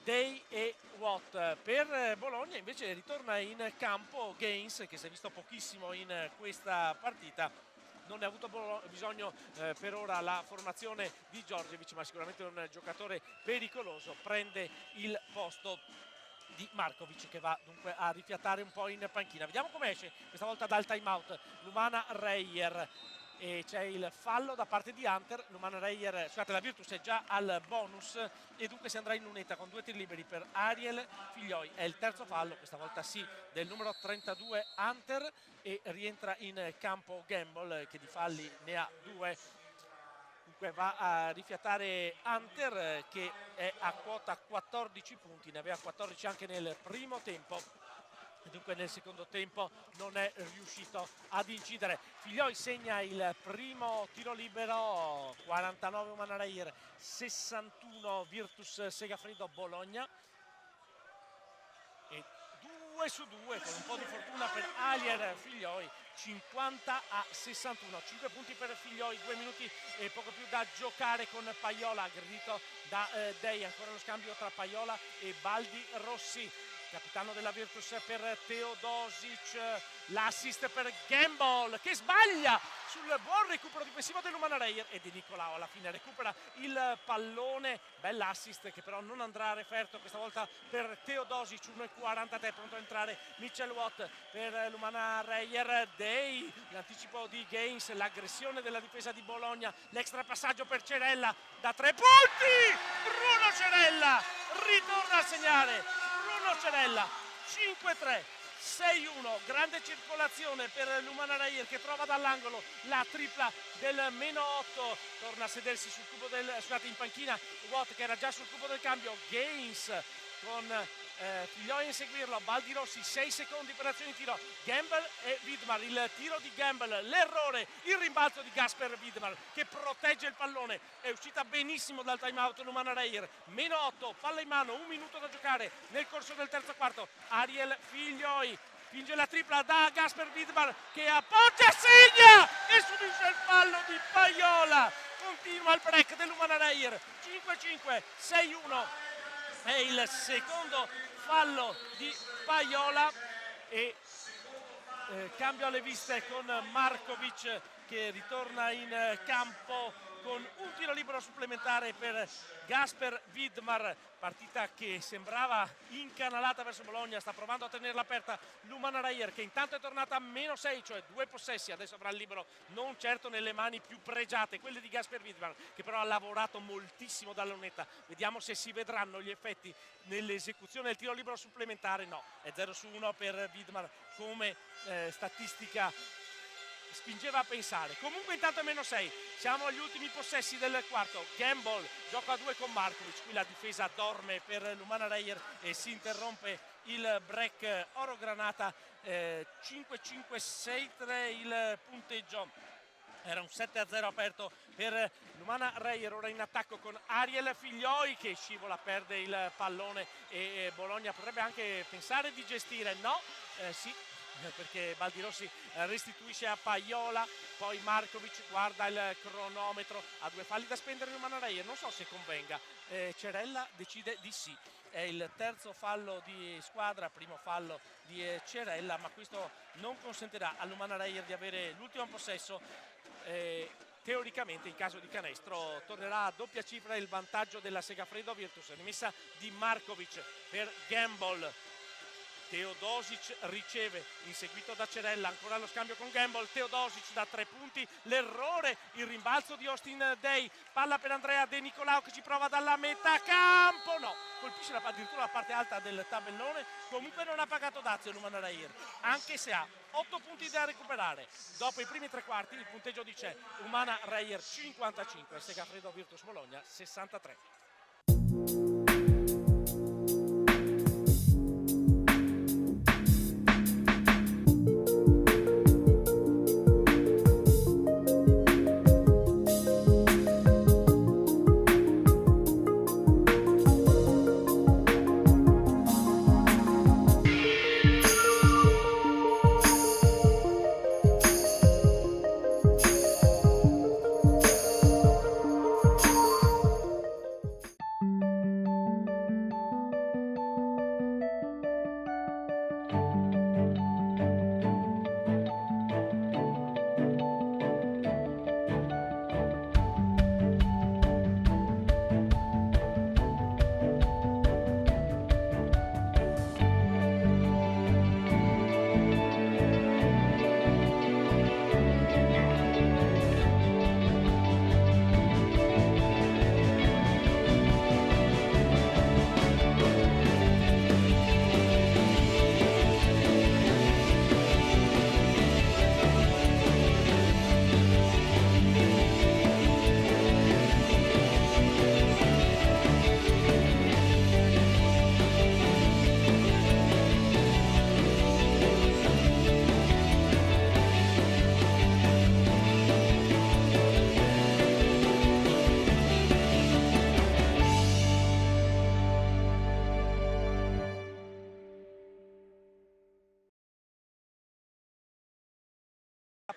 Day e Watt. Per Bologna invece ritorna in campo Gaines, che si è visto pochissimo in questa partita. Non ne ha avuto bisogno per ora la formazione di Djordjevic, ma sicuramente un giocatore pericoloso. Prende il posto di Markovic che va dunque a rifiatare un po' in panchina. Vediamo come esce questa volta dal time out l'Umana Reyer. E c'è il fallo da parte di Hunter. l'Umana Reyer, scusate, la Virtus è già al bonus e dunque si andrà in lunetta con 2 tiri liberi per Ariel Figlioi. È il terzo fallo, questa volta sì, del numero 32 Hunter, e rientra in campo Gamble che di falli ne ha 2. Dunque va a rifiatare Hunter che è a quota 14 punti, ne aveva 14 anche nel primo tempo. Dunque nel secondo tempo non è riuscito ad incidere. Figlioi segna il primo tiro libero, 49 Umana Reyer, 61 Virtus Segafredo Bologna. E 2 su 2 con un po' di fortuna per Ariel Figlioi, 50-61, 5 punti per Figlioi, 2 minuti e poco più da giocare con Paiola, aggredito da Day. Ancora lo scambio tra Paiola e Baldirossi. Capitano della Virtus per Teodosic, l'assist per Gamble che sbaglia sul buon recupero difensivo dell'Umana Reyer e De Nicolao alla fine recupera il pallone. Bell'assist che però non andrà a referto questa volta per Teodosic. 1,43 pronto a entrare Mitchell Watt per l'Umana Reyer. Day, l'anticipo di Gaines, l'aggressione della difesa di Bologna, l'extra passaggio per Cerella da 3 punti. Bruno Cerella ritorna a segnare. Cerella 5-3, 6-1, grande circolazione per l'Umana Reyer che trova dall'angolo la tripla del -8, torna a sedersi sul cubo in panchina Watt che era già sul cubo del cambio. Gaines con Figlioi a inseguirlo, Baldirossi 6 secondi per azione di tiro, Gamble e Widmar, il tiro di Gamble, l'errore, il rimbalzo di Gasper Widmar che protegge il pallone, è uscita benissimo dal time out Lumana Reyer, meno 8, palla in mano, 1 minuto da giocare nel corso del terzo quarto, Ariel Figlioi finge la tripla da Gasper Widmar che appoggia, segna e subisce il fallo di Paiola, continua il break dell'Umana Reyer, 5-5, 6-1, è il secondo fallo di Paiola e cambio alle viste con Markovic che ritorna in campo con un tiro libero supplementare per Gasper Widmar, partita che sembrava incanalata verso Bologna, sta provando a tenerla aperta l'Umana Reyer che intanto è tornata a meno 6, cioè 2 possessi, adesso avrà il libero non certo nelle mani più pregiate, quelle di Gasper Widmar che però ha lavorato moltissimo dalla lunetta, vediamo se si vedranno gli effetti nell'esecuzione del tiro libero supplementare, no, è 0-1 per Widmar come statistica spingeva a pensare. Comunque intanto è meno 6, siamo agli ultimi possessi del quarto, Gamble gioca a 2 con Markovic, qui la difesa dorme per l'Umana Reyer e si interrompe il break oro granata, 5-5-6-3 il punteggio, era un 7-0 aperto per l'Umana Reyer, ora in attacco con Ariel Figlioi che scivola, perde il pallone e Bologna potrebbe anche pensare di gestire, no, sì, perché Baldirossi restituisce a Paiola, poi Markovic guarda il cronometro, ha 2 falli da spendere l'Umana Reyer, non so se convenga, Cerella decide di sì, è il terzo fallo di squadra, primo fallo di Cerella, ma questo non consentirà all'Umana Reyer di avere l'ultimo possesso, teoricamente in caso di canestro tornerà a doppia cifra il vantaggio della Segafredo Virtus, rimessa di Markovic per Gamble, Teodosic riceve, inseguito da Cerella, ancora lo scambio con Gamble, Teodosic da 3 punti, l'errore, il rimbalzo di Austin Day, palla per Andrea De Nicolao che ci prova dalla metà campo, no, colpisce addirittura la parte alta del tabellone, comunque non ha pagato dazio l'Umana Reyer, anche se ha 8 punti da recuperare, dopo i primi 3 quarti il punteggio dice Umana Reyer 55, Segafredo Virtus Bologna 63.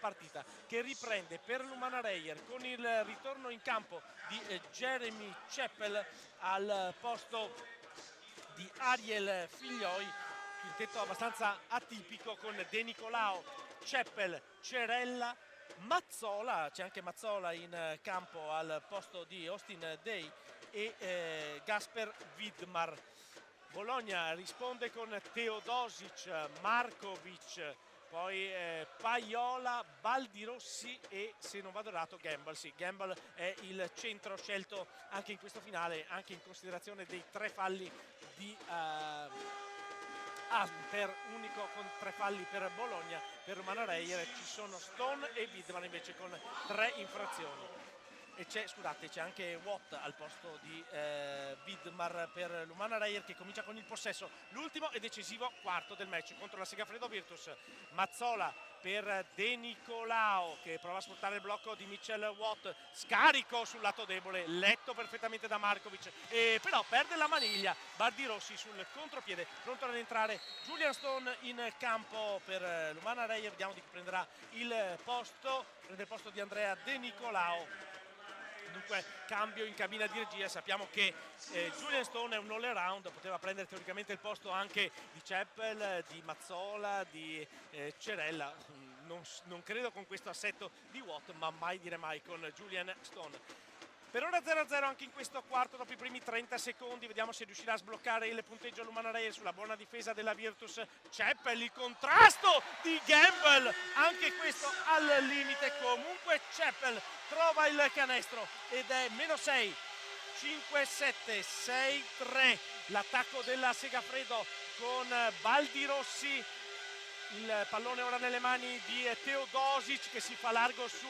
Partita che riprende per l'Umana Reyer con il ritorno in campo di Jeremy Chappell al posto di Ariel Figlioi, quintetto abbastanza atipico con De Nicolao, Chappell, Cerella, Mazzola, c'è anche Mazzola in campo al posto di Austin Day e Gasper Widmar. Bologna risponde con Teodosic, Markovic, poi Paiola, Baldirossi e, se non vado errato, Gamble. Sì, Gamble è il centro scelto anche in questo finale, anche in considerazione dei 3 falli di Asper, unico con 3 falli per Bologna. Per Umana Reyer ci sono Stone e Widmar invece con 3 infrazioni. e c'è anche Watt al posto di Vidmar per l'Umana Reyer, che comincia con il possesso, l'ultimo e decisivo quarto del match contro la Segafredo Virtus. Mazzola per De Nicolao che prova a sfruttare il blocco di Mitchell Watt, scarico sul lato debole, letto perfettamente da Markovic, e però perde la maniglia. Baldirossi sul contropiede, pronto ad entrare Julian Stone in campo per l'Umana Reyer. Vediamo di chi prenderà il posto, prende il posto di Andrea De Nicolao. Dunque cambio in cabina di regia. Sappiamo che Julian Stone è un all around, poteva prendere teoricamente il posto anche di Chappell, di Mazzola, di Cerella. Non credo con questo assetto di Watt, ma mai dire mai con Julian Stone. Per ora 0-0 anche in questo quarto dopo i primi 30 secondi. Vediamo se riuscirà a sbloccare il punteggio l'Umana Reyer sulla buona difesa della Virtus. Chappell, il contrasto di Gamble, anche questo al limite. Comunque Chappell trova il canestro ed è -6, 5-7, 6-3 l'attacco della Segafredo con Baldirossi. Il pallone ora nelle mani di Teodosic che si fa largo su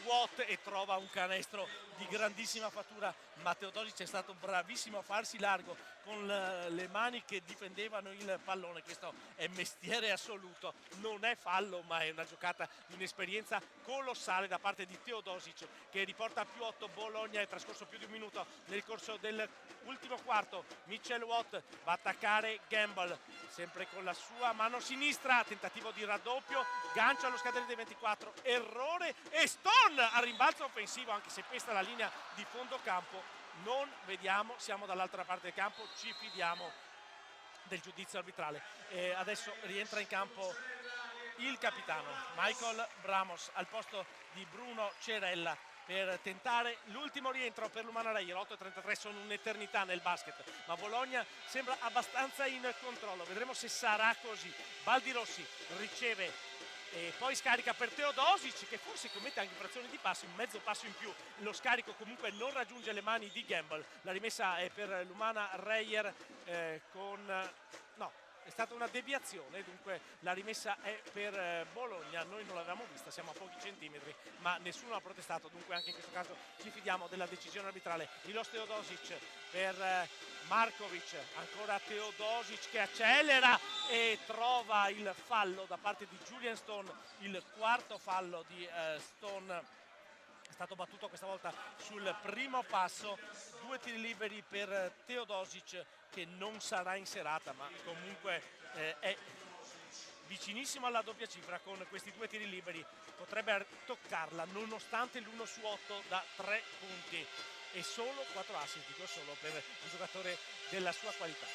Watt e trova un canestro di grandissima fattura, ma Teodosic è stato bravissimo a farsi largo con le mani che difendevano il pallone. Questo è mestiere assoluto, non è fallo ma è una giocata di un'esperienza colossale da parte di Teodosic, che riporta a +8 Bologna. È trascorso più di un minuto nel corso dell'ultimo quarto. Mitchell Watt va a attaccare Gamble sempre con la sua mano sinistra, tentativo di raddoppio, gancio allo scadere dei 24, errore e Stone a rimbalzo offensivo, anche se questa è la linea di fondo campo. Non vediamo, siamo dall'altra parte del campo, ci fidiamo del giudizio arbitrale. Adesso rientra in campo il capitano Michael Bramos al posto di Bruno Cerella per tentare l'ultimo rientro per l'Umana Reyer. 8:33 sono un'eternità nel basket, ma Bologna sembra abbastanza in controllo. Vedremo se sarà così. Baldirossi riceve e poi scarica per Teodosic, che forse commette anche infrazione di passo, un mezzo passo in più. Lo scarico comunque non raggiunge le mani di Gamble. La rimessa è per l'Umana Reyer è stata una deviazione, dunque la rimessa è per Bologna. Noi non l'avevamo vista, siamo a pochi centimetri, ma nessuno ha protestato, dunque anche in questo caso ci fidiamo della decisione arbitrale. Milos Teodosic per Markovic, ancora Teodosic che accelera e trova il fallo da parte di Julian Stone, il quarto fallo di Stone. È stato battuto questa volta sul primo passo. 2 tiri liberi per Teodosic, che non sarà in serata, ma comunque è vicinissimo alla doppia cifra con questi 2 tiri liberi. Potrebbe toccarla nonostante l'1 su 8 da 3 punti e solo 4 assist, dico solo, per un giocatore della sua qualità.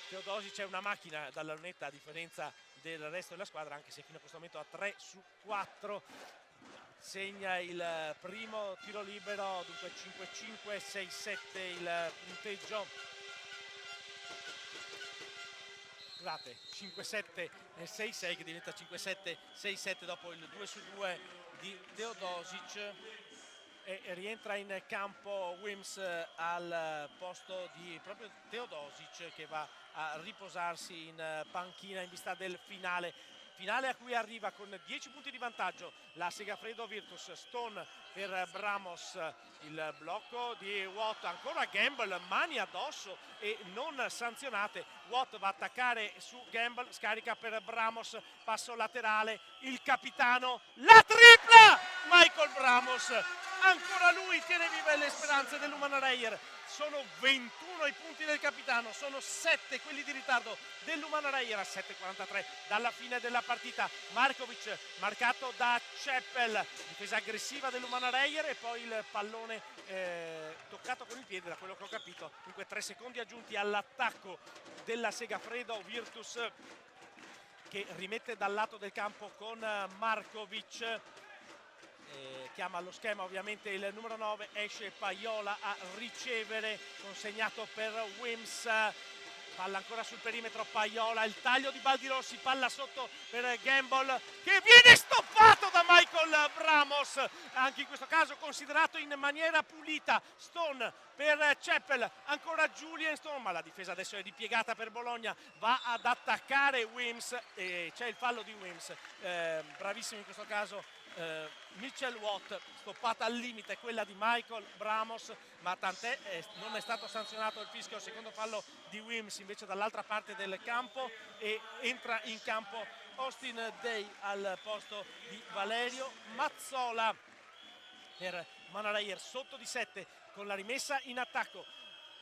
Teodosic è una macchina dalla lunetta, a differenza del resto della squadra, anche se fino a questo momento ha 3 su 4. Segna il primo tiro libero, dunque 5-5, 6-7 il punteggio. Scusate, 5-7, 6-6 che diventa 5-7, 6-7 dopo il 2 su 2 di Teodosic. E rientra in campo Wims al posto di proprio Teodosic, che va a riposarsi in panchina in vista del finale a cui arriva con 10 punti di vantaggio la Segafredo Virtus. Stone per Bramos, il blocco di Watt, ancora Gamble, mani addosso e non sanzionate. Watt va a attaccare su Gamble, scarica per Bramos, passo laterale, il capitano, la tripla! Michael Bramos, ancora lui tiene vive le speranze dell'Umana Reyer. Sono 21 i punti del capitano, sono 7 quelli di ritardo dell'Umana Reyer a 7:43 dalla fine della partita. Markovic marcato da Chappell, difesa aggressiva dell'Umana Reyer e poi il pallone toccato con il piede, da quello che ho capito. Dunque 3 secondi aggiunti all'attacco della Segafredo Virtus, che rimette dal lato del campo con Markovic. Chiama allo schema ovviamente il numero 9, esce Paiola a ricevere, consegnato per Wims, palla ancora sul perimetro, Paiola, il taglio di Baldirossi, palla sotto per Gamble che viene stoppato da Michael Bramos, anche in questo caso considerato in maniera pulita. Stone per Chappell, ancora Julian Stone, ma la difesa adesso è ripiegata per Bologna, va ad attaccare Wims e c'è il fallo di Wims, bravissimo in questo caso Mitchell Watt, stoppata al limite quella di Michael Bramos, ma tant'è, non è stato sanzionato il fischio. Secondo fallo di Wims invece dall'altra parte del campo, e entra in campo Austin Day al posto di Valerio Mazzola per Umana Reyer, sotto di 7 con la rimessa in attacco.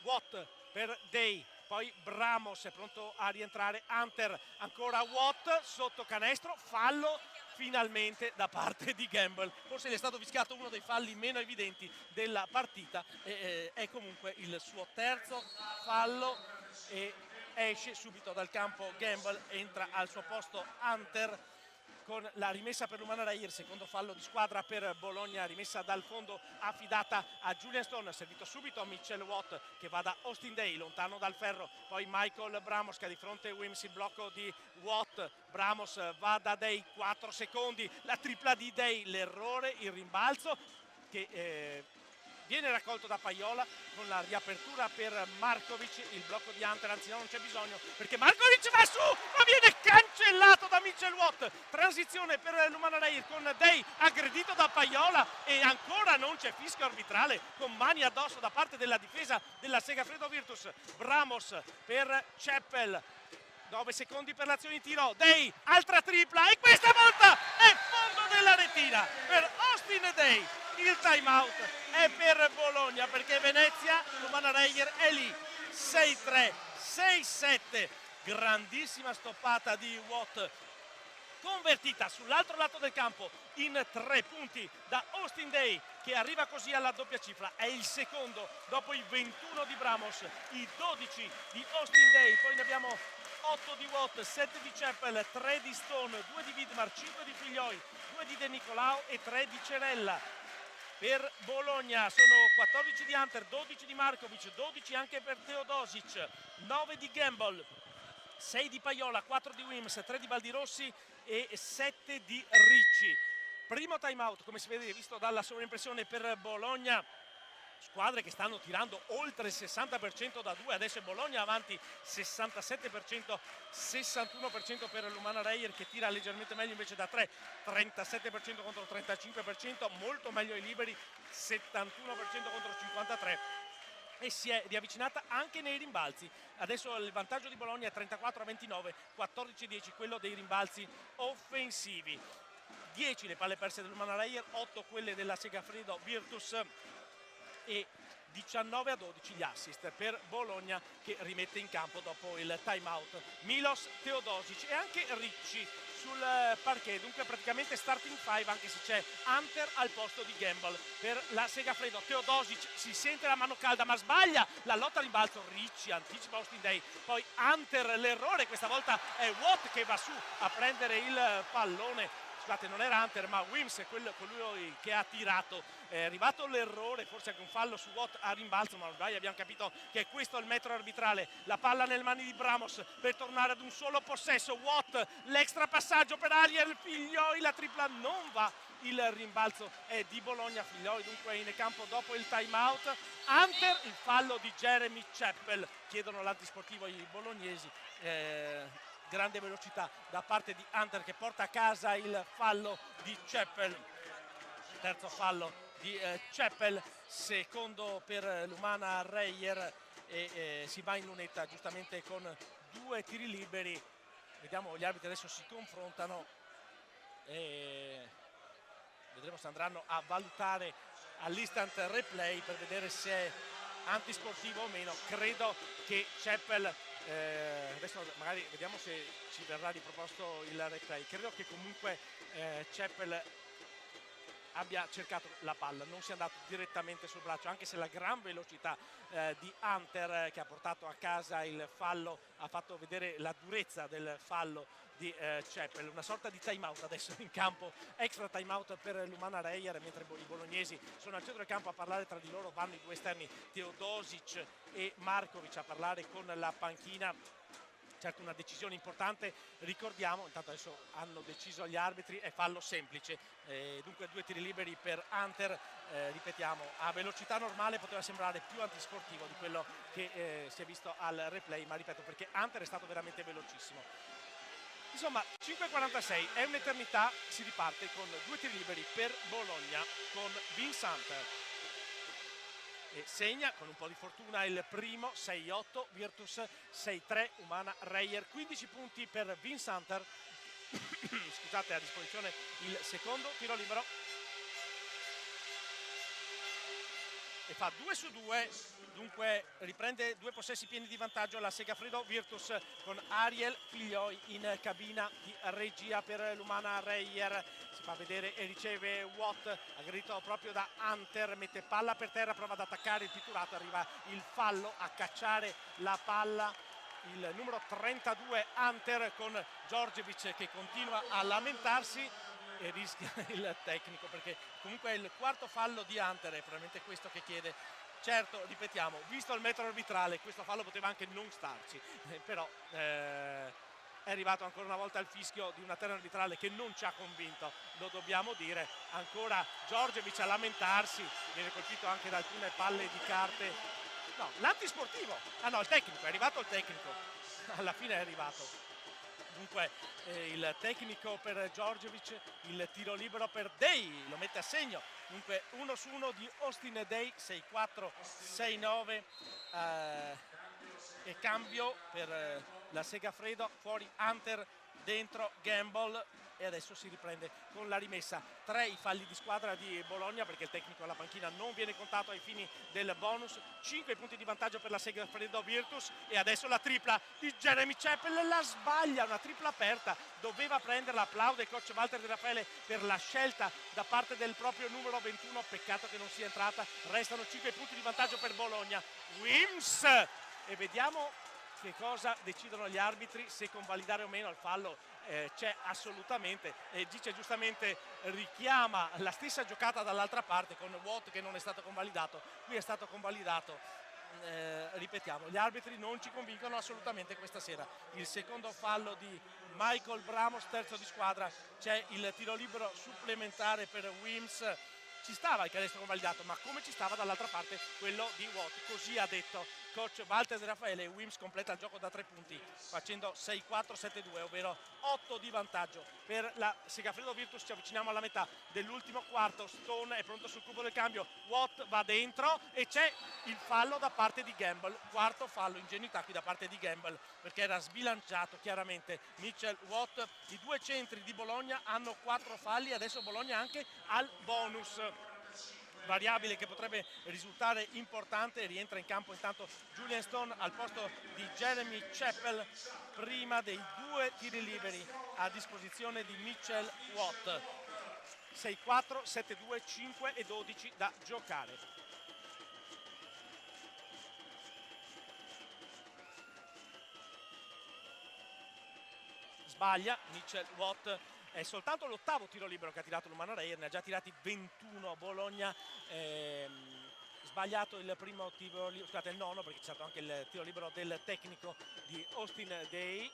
Watt per Day, poi Bramos è pronto a rientrare, Hunter, ancora Watt sotto canestro, fallo finalmente da parte di Gamble. Forse gli è stato fischiato uno dei falli meno evidenti della partita, è comunque il suo terzo fallo e esce subito dal campo Gamble, entra al suo posto Hunter con la rimessa per l'Umana Reyer, secondo fallo di squadra per Bologna, rimessa dal fondo affidata a Julian Stone, servito subito a Mitchell Watt che va da Austin Day, lontano dal ferro, poi Michael Bramos che ha di fronte Wims, il blocco di Watt, Bramos va da Day, 4 secondi, la tripla di Day, l'errore, il rimbalzo che viene raccolto da Paiola con la riapertura per Markovic, il blocco di Hunter, anzi no, non c'è bisogno perché Markovic va su, ma viene cancellato da Mitchell Watt. Transizione per l'Umana Reyer con Day aggredito da Paiola e ancora non c'è fischio arbitrale, con mani addosso da parte della difesa della Segafredo Virtus. Bramos per Chappell, 9 secondi per l'azione di tiro, Day, altra tripla e questa volta è fondo della retina per Austin Day. Il time out è per Bologna perché Venezia, l'Umana Reyer è lì, 6-3, 6-7, grandissima stoppata di Watt convertita sull'altro lato del campo in 3 punti da Austin Day, che arriva così alla doppia cifra, è il secondo dopo i 21 di Bramos, i 12 di Austin Day, poi ne abbiamo 8 di Watt, 7 di Chappell, 3 di Stone, 2 di Widmar, 5 di Figlioi, 2 di De Nicolao e 3 di Cerella. Per Bologna sono 14 di Hunter, 12 di Markovic, 12 anche per Teodosic, 9 di Gamble, 6 di Paiola, 4 di Wims, 3 di Baldirossi e 7 di Ricci. Primo time out, come si vede, visto dalla sovraimpressione per Bologna. Squadre che stanno tirando oltre il 60% da 2, adesso è Bologna avanti 67%, 61% per l'Umana Reyer che tira leggermente meglio invece da 3, 37% contro il 35%, molto meglio ai liberi, 71% contro il 53%. E si è riavvicinata anche nei rimbalzi. Adesso il vantaggio di Bologna è 34-29, 14-10 quello dei rimbalzi offensivi. 10 le palle perse dell'Umana Reyer, 8 quelle della Segafredo Virtus e 19-12 gli assist per Bologna che rimette in campo dopo il time out Milos, Teodosic e anche Ricci sul parquet, dunque praticamente starting 5 anche se c'è Hunter al posto di Gamble per la Segafredo. Teodosic si sente la mano calda ma sbaglia la lotta al rimbalzo, Ricci anticipa Austin Day, poi Hunter l'errore, questa volta è Watt che va su a prendere il pallone. Scusate, non era Hunter ma Wims è colui che ha tirato, è arrivato l'errore, forse anche un fallo su Watt a rimbalzo, ma ormai abbiamo capito che è questo il metro arbitrale. La palla nelle mani di Bramos per tornare ad un solo possesso, Watt, l'extra passaggio per Ariel Figlioi, la tripla non va, il rimbalzo è di Bologna, Figlioi dunque in campo dopo il time out. Hunter, il fallo di Jeremy Chappell, chiedono l'antisportivo i bolognesi. Grande velocità da parte di Hunter che porta a casa il fallo di Chappell, terzo fallo di Chappell, secondo per l'Umana Reyer e si va in lunetta giustamente con 2 tiri liberi. Vediamo, gli arbitri adesso si confrontano e vedremo se andranno a valutare all'instant replay per vedere se è antisportivo o meno. Credo che Chappell adesso magari vediamo se ci verrà riproposto il replay, credo che comunque Chappell abbia cercato la palla, non sia andato direttamente sul braccio, anche se la gran velocità di Hunter che ha portato a casa il fallo ha fatto vedere la durezza del fallo di Chappell. Una sorta di time out adesso in campo, extra time out per l'Umana Reyer, mentre i bolognesi sono al centro del campo a parlare tra di loro, vanno i 2 esterni Teodosic e Markovic a parlare con la panchina. Certo, una decisione importante, ricordiamo, intanto adesso hanno deciso gli arbitri, è fallo semplice, dunque 2 tiri liberi per Hunter, ripetiamo, a velocità normale poteva sembrare più antisportivo di quello che si è visto al replay, ma ripeto perché Hunter è stato veramente velocissimo. Insomma, 5:46 è un'eternità, si riparte con 2 tiri liberi per Bologna con Vincenter. E segna con un po' di fortuna il primo, 6-8, Virtus 6-3, Umana Reyer, 15 punti per Vincenter. Scusate, a disposizione il secondo tiro libero. E fa 2 su 2, dunque riprende 2 possessi pieni di vantaggio la Segafredo Virtus con Ariel Figlioi in cabina di regia per l'Umana Reyer. Si fa vedere e riceve Watt, aggredito proprio da Hunter, mette palla per terra, prova ad attaccare il pitturato, arriva il fallo a cacciare la palla. Il numero 32 Hunter con Djordjevic che continua a lamentarsi e rischia il tecnico, perché comunque è il quarto fallo di Hunter, è probabilmente questo che chiede. Certo, ripetiamo, visto il metro arbitrale questo fallo poteva anche non starci, però è arrivato ancora una volta il fischio di una terna arbitrale che non ci ha convinto, lo dobbiamo dire. Ancora Djordjevic a lamentarsi, viene colpito anche da alcune palle di carte. No, l'antisportivo, ah no, il tecnico, è arrivato il tecnico, alla fine è arrivato. Dunque il tecnico per Djordjevic, il tiro libero per Day, lo mette a segno. Dunque 1 su 1 di Austin Day, 6-4, 6-9 e cambio per la Segafredo, fuori Hunter, dentro Gamble. E adesso si riprende con la rimessa. 3 i falli di squadra di Bologna, perché il tecnico alla panchina non viene contato ai fini del bonus. 5 punti di vantaggio per la Segafredo Virtus. E adesso la tripla di Jeremy Chappell, la sbaglia, una tripla aperta, doveva prenderla. Applaude coach Walter De Raffaele per la scelta da parte del proprio numero 21, peccato che non sia entrata. Restano 5 punti di vantaggio per Bologna. Wims, e vediamo che cosa decidono gli arbitri, se convalidare o meno il fallo. C'è assolutamente, e dice giustamente, richiama la stessa giocata dall'altra parte con Watt che non è stato convalidato, qui è stato convalidato. Ripetiamo, gli arbitri non ci convincono assolutamente questa sera. Il secondo fallo di Michael Bramos, terzo di squadra. C'è il tiro libero supplementare per Wims. Ci stava il canestro convalidato, ma come ci stava dall'altra parte quello di Watt, così ha detto coach Walter De Raffaele. Wims completa il gioco da 3 punti facendo 6-4, 7-2, ovvero 8 di vantaggio per la Segafredo Virtus. Ci avviciniamo alla metà dell'ultimo quarto. Stone è pronto sul cubo del cambio, Watt va dentro e c'è il fallo da parte di Gamble. Quarto fallo, ingenuità qui da parte di Gamble, perché era sbilanciato chiaramente Mitchell Watt. I 2 centri di Bologna hanno 4 falli, adesso Bologna anche al bonus, variabile che potrebbe risultare importante. Rientra in campo intanto Julian Stone al posto di Jeremy Chappell, prima dei 2 tiri liberi a disposizione di Mitchell Watt. 6-4, 7-2, 5 e 12 da giocare. Sbaglia Mitchell Watt. È soltanto l'8º tiro libero che ha tirato l'Umana Reyer, ne ha già tirati 21 Bologna. Sbagliato il primo tiro libero, scusate, il nono, perché c'è stato anche il tiro libero del tecnico di Austin Day.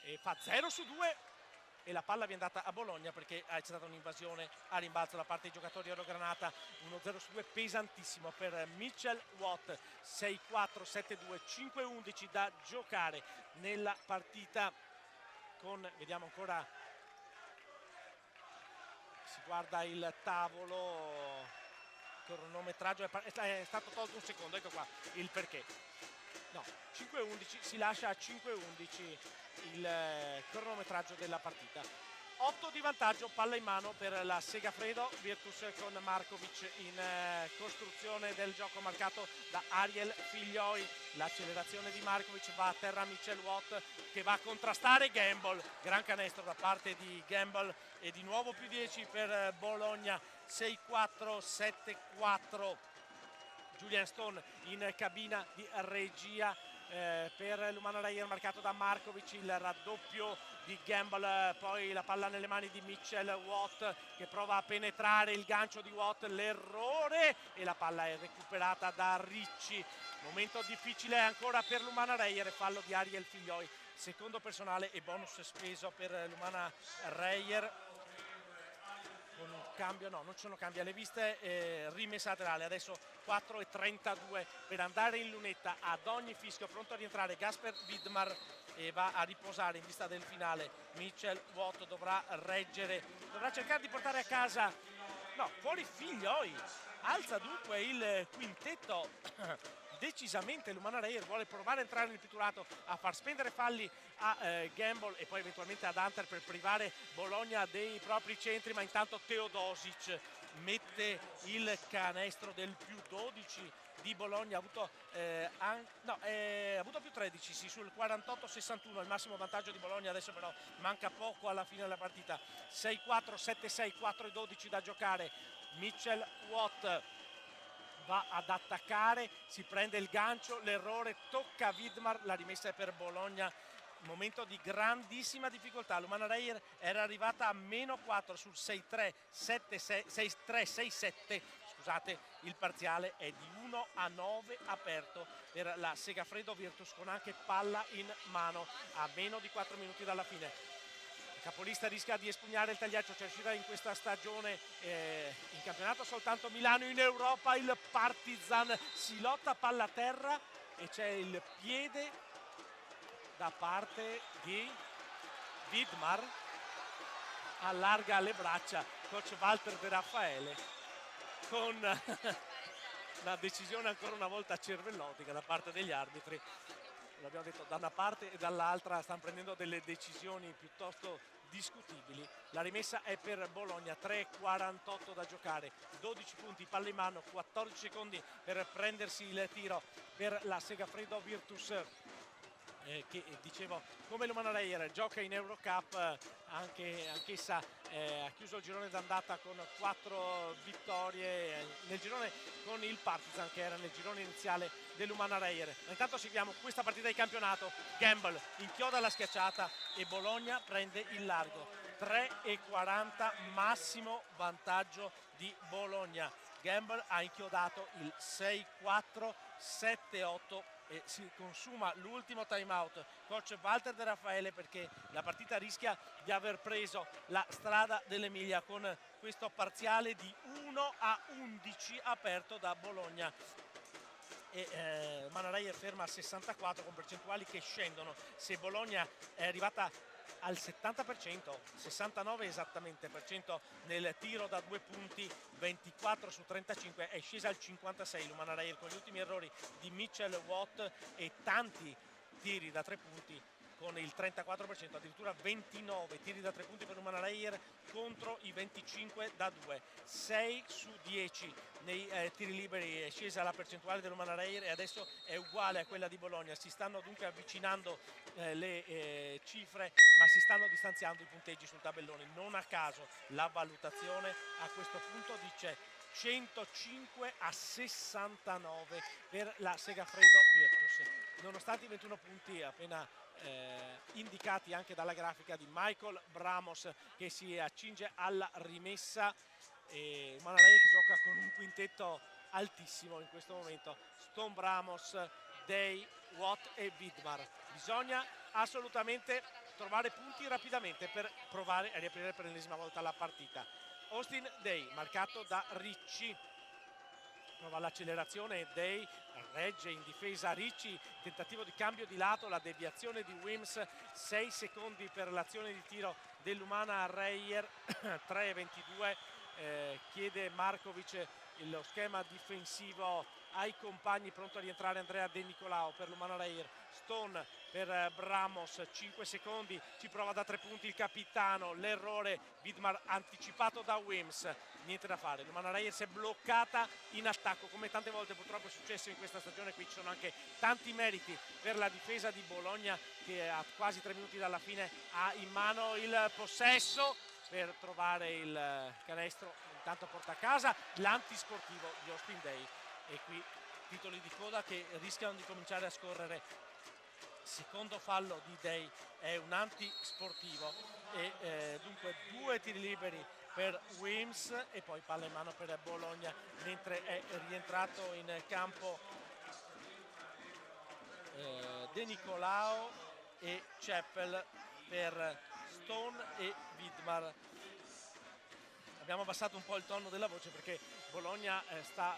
E fa 0 su 2 e la palla viene data a Bologna perché c'è stata un'invasione a rimbalzo da parte dei giocatori orogranata. 1-0 su 2 pesantissimo per Mitchell Watt. 6-4, 7-2, 5-11 da giocare nella partita. Vediamo ancora, si guarda il tavolo, cronometraggio è stato tolto un secondo, ecco qua il perché. No, 5-11, si lascia a 5-11 il cronometraggio della partita. 8 di vantaggio, palla in mano per la Segafredo Virtus con Markovic in costruzione del gioco marcato da Ariel Figlioi. L'accelerazione di Markovic, va a terra Mitchell Watt che va a contrastare Gamble. Gran canestro da parte di Gamble e di nuovo più 10 per Bologna. 6-4, 7-4. Julian Stone in cabina di regia per l'Umana Reyer, marcato da Markovic. Il raddoppio di Gamble, poi la palla nelle mani di Mitchell Watt che prova a penetrare, il gancio di Watt, l'errore e la palla è recuperata da Ricci. Momento difficile ancora per l'Umana Reyer, fallo di Ariel Figlioi, secondo personale e bonus speso per l'Umana Reyer. Con un cambio, no, non ci sono cambi alle viste, rimessa laterale. Adesso 4:32 per andare in lunetta ad ogni fischio. Pronto a rientrare Gasper Widmar e va a riposare in vista del finale. Mitchell Watt dovrà reggere, dovrà cercare di portare a casa, no, fuori Figlioi. Alza dunque il quintetto decisamente. L'Umana Reyer vuole provare a entrare nel pitturato, a far spendere falli a Gamble e poi eventualmente ad Hunter per privare Bologna dei propri centri, ma intanto Teodosic mette il canestro del più 12 di Bologna. Ha avuto, ha avuto più 13 sì, sul 48-61, il massimo vantaggio di Bologna. Adesso però manca poco alla fine della partita. 6-4, 7-6, 4-12 da giocare. Mitchell Watt va ad attaccare, si prende il gancio, l'errore tocca Widmar, la rimessa è per Bologna. Momento di grandissima difficoltà. l'Umana Reyer era arrivata a -4 sul 6-3, 7-6, 6-3, 6-7. Scusate, il parziale è di 1-9 aperto per la Segafredo Virtus, con anche palla in mano a meno di 4 minuti dalla fine. Il capolista rischia di espugnare il tagliaccio, c'è uscita in questa stagione in campionato soltanto Milano, in Europa il Partizan. Si lotta palla a terra e c'è il piede da parte di Widmar, allarga le braccia coach Walter De Raffaele con una decisione ancora una volta cervellotica da parte degli arbitri. L'abbiamo detto, da una parte e dall'altra stanno prendendo delle decisioni piuttosto discutibili. La rimessa è per Bologna, 3:48 da giocare, 12 punti, palla in mano, 14 secondi per prendersi il tiro per la Segafredo Virtus, che dicevo, come l'Umana Reyer gioca in Eurocup, anch'essa ha chiuso il girone d'andata con 4 vittorie nel girone con il Partizan, che era nel girone iniziale dell'Umana Reyer. Intanto seguiamo questa partita di campionato. Gamble inchioda la schiacciata e Bologna prende il largo. 3:40 massimo vantaggio di Bologna. Gamble ha inchiodato il 6-4, 7-8 e si consuma l'ultimo time out. Coach Walter De Raffaele, perché la partita rischia di aver preso la strada dell'Emilia con questo parziale di 1-11 aperto da Bologna. E Umana Reyer ferma a 64 con percentuali che scendono. Se Bologna è arrivata al 70%, 69 esattamente per cento nel tiro da 2 punti, 24 su 35, è scesa al 56 l'Umana Reyer, con gli ultimi errori di Mitchell Watt e tanti tiri da 3 punti con il 34%, addirittura 29 tiri da 3 punti per l'Umana Reyer contro i 25 da 2. 6 su 10 nei tiri liberi è scesa la percentuale dell'Umana Reyer e adesso è uguale a quella di Bologna. Si stanno dunque avvicinando le cifre, ma si stanno distanziando i punteggi sul tabellone. Non a caso la valutazione a questo punto dice 105-69 per la Segafredo Virtus. Nonostante i 21 punti appena indicati anche dalla grafica di Michael Bramos, che si accinge alla rimessa, e Umana Reyer che gioca con un quintetto altissimo in questo momento: Stone, Bramos, Day, Watt e Widmar. Bisogna assolutamente trovare punti rapidamente per provare a riaprire per l'ennesima volta la partita. Austin Day, marcato da Ricci, prova l'accelerazione, Day regge in difesa Ricci, tentativo di cambio di lato, la deviazione di Wims, 6 secondi per l'azione di tiro dell'Umana Reyer. 3:22, chiede Markovic lo schema difensivo ai compagni, pronto a rientrare Andrea De Nicolao per l'Umana Reyer. Stone per Bramos, 5 secondi, ci prova da 3 punti il capitano, l'errore, Widmar anticipato da Wims, niente da fare. l'Umana Reyer si è bloccata in attacco, come tante volte purtroppo è successo in questa stagione. Qui ci sono anche tanti meriti per la difesa di Bologna, che a quasi 3 minuti dalla fine ha in mano il possesso per trovare il canestro. Intanto porta a casa l'antisportivo di Austin Day, e qui titoli di coda che rischiano di cominciare a scorrere. Secondo fallo di Day, è un antisportivo e dunque 2 tiri liberi per Wims e poi palla in mano per Bologna, mentre è rientrato in campo De Nicolao e Chappell per Stone e Widmar. Abbiamo abbassato un po' il tono della voce perché Bologna sta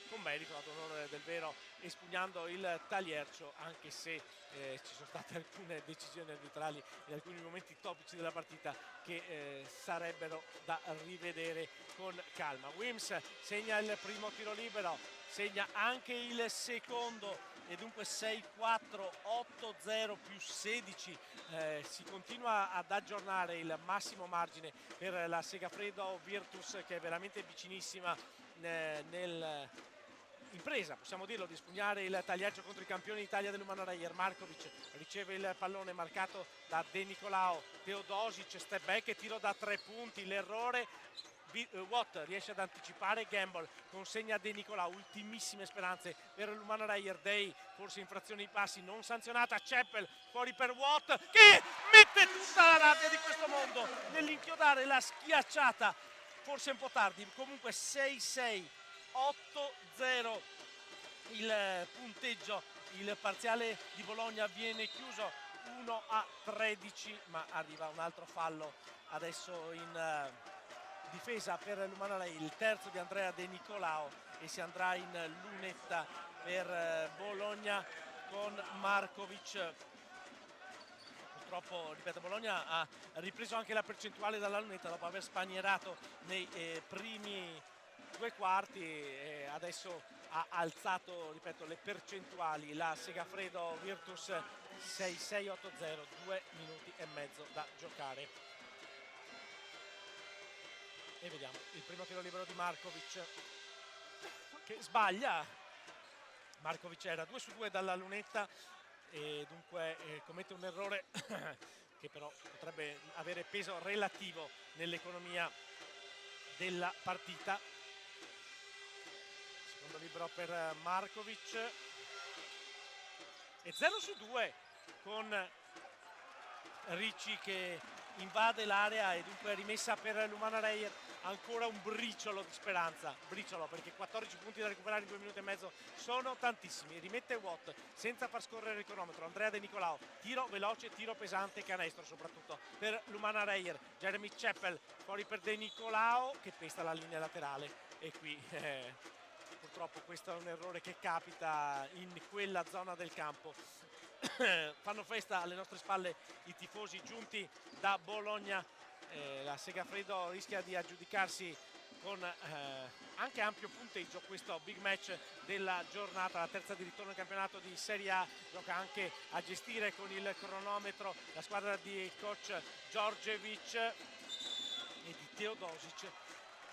con merito, ad onore del vero, espugnando il Tagliercio, anche se ci sono state alcune decisioni arbitrali in alcuni momenti topici della partita che sarebbero da rivedere con calma. Wims segna il primo tiro libero, segna anche il secondo e dunque 6-4, 8-0 più 16. Si continua ad aggiornare il massimo margine per la Segafredo Virtus, che è veramente vicinissima impresa, possiamo dirlo, di espugnare il Tagliaccio contro i campioni d'Italia dell'Umana Reyer. Markovic riceve il pallone marcato da De Nicolao, Teodosic, step back e tiro da 3 punti, l'errore. Watt riesce ad anticipare, Gamble consegna a De Nicolao, ultimissime speranze per l'Umana Reyer. Day forse infrazione ai passi non sanzionata, Chappell fuori per Watt che mette tutta la rabbia di questo mondo nell'inchiodare la schiacciata, forse un po' tardi, comunque 6-6, 8-0 il punteggio, il parziale di Bologna viene chiuso 1-13, ma arriva un altro fallo adesso in difesa per l'Umana Reyer, il terzo di Andrea De Nicolao, e si andrà in lunetta per Bologna con Markovic. Purtroppo, ripeto, Bologna ha ripreso anche la percentuale dalla lunetta dopo aver spagnierato nei primi 2 quarti e adesso ha alzato, ripeto, le percentuali. La Segafredo Virtus 6-6-8-0, 2 minuti e mezzo da giocare. E vediamo il primo tiro libero di Markovic che sbaglia. Markovic era 2 su 2 dalla lunetta e dunque commette un errore che però potrebbe avere peso relativo nell'economia della partita. Secondo libero per Markovic e 0 su 2 con Ricci che invade l'area e dunque rimessa per l'Umana Reyer. Ancora un briciolo di speranza, briciolo, perché 14 punti da recuperare in 2 minuti e mezzo sono tantissimi. Rimette Watt senza far scorrere il cronometro. Andrea De Nicolao, tiro veloce, tiro pesante, canestro soprattutto per l'Umana Reyer. Jeremy Chappell fuori per De Nicolao che pesta la linea laterale e qui purtroppo questo è un errore che capita in quella zona del campo. Fanno festa alle nostre spalle i tifosi giunti da Bologna. La Segafredo rischia di aggiudicarsi con anche ampio punteggio questo big match della giornata, la terza di ritorno al campionato di Serie A. Gioca anche a gestire con il cronometro la squadra di coach Djordjevic e di Teodosic,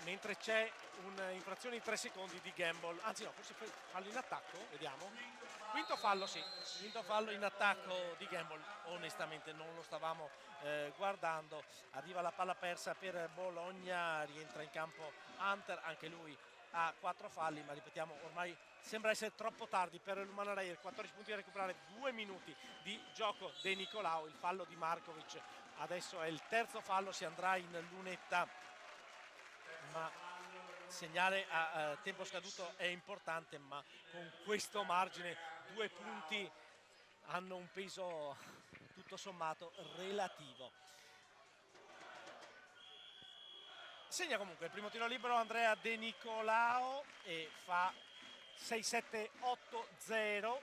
mentre c'è un'infrazione in 3 secondi di Gamble, anzi no, forse fallo in attacco, vediamo. Quinto fallo, sì, quinto fallo in attacco di Gamble, onestamente non lo stavamo guardando. Arriva la palla persa per Bologna, rientra in campo Hunter, anche lui ha 4 falli, ma ripetiamo ormai sembra essere troppo tardi per l'Umana Reyer. 14 punti da recuperare, 2 minuti di gioco. De Nicolao, il fallo di Markovic, adesso è il terzo fallo, si andrà in lunetta, ma segnare a tempo scaduto è importante, ma con questo margine 2 punti hanno un peso tutto sommato relativo. Segna comunque il primo tiro libero Andrea De Nicolao e fa 6-7-8-0.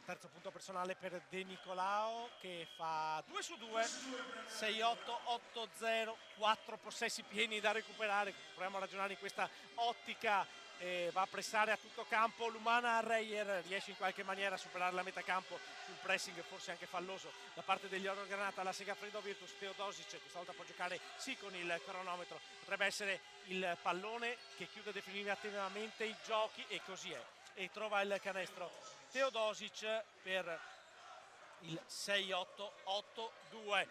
Terzo punto personale per De Nicolao che fa 2 su 2, 6-8-8-0, 4 possessi pieni da recuperare. Proviamo a ragionare in questa ottica. Va a pressare a tutto campo l'Umana Reyer, riesce in qualche maniera a superare la metà campo sul pressing forse anche falloso da parte degli Oro Granata. La Segafredo Virtus, Teodosic questa volta può giocare sì con il cronometro, potrebbe essere il pallone che chiude definitivamente i giochi e così è, e trova il canestro Teodosic per il 6-8-8-2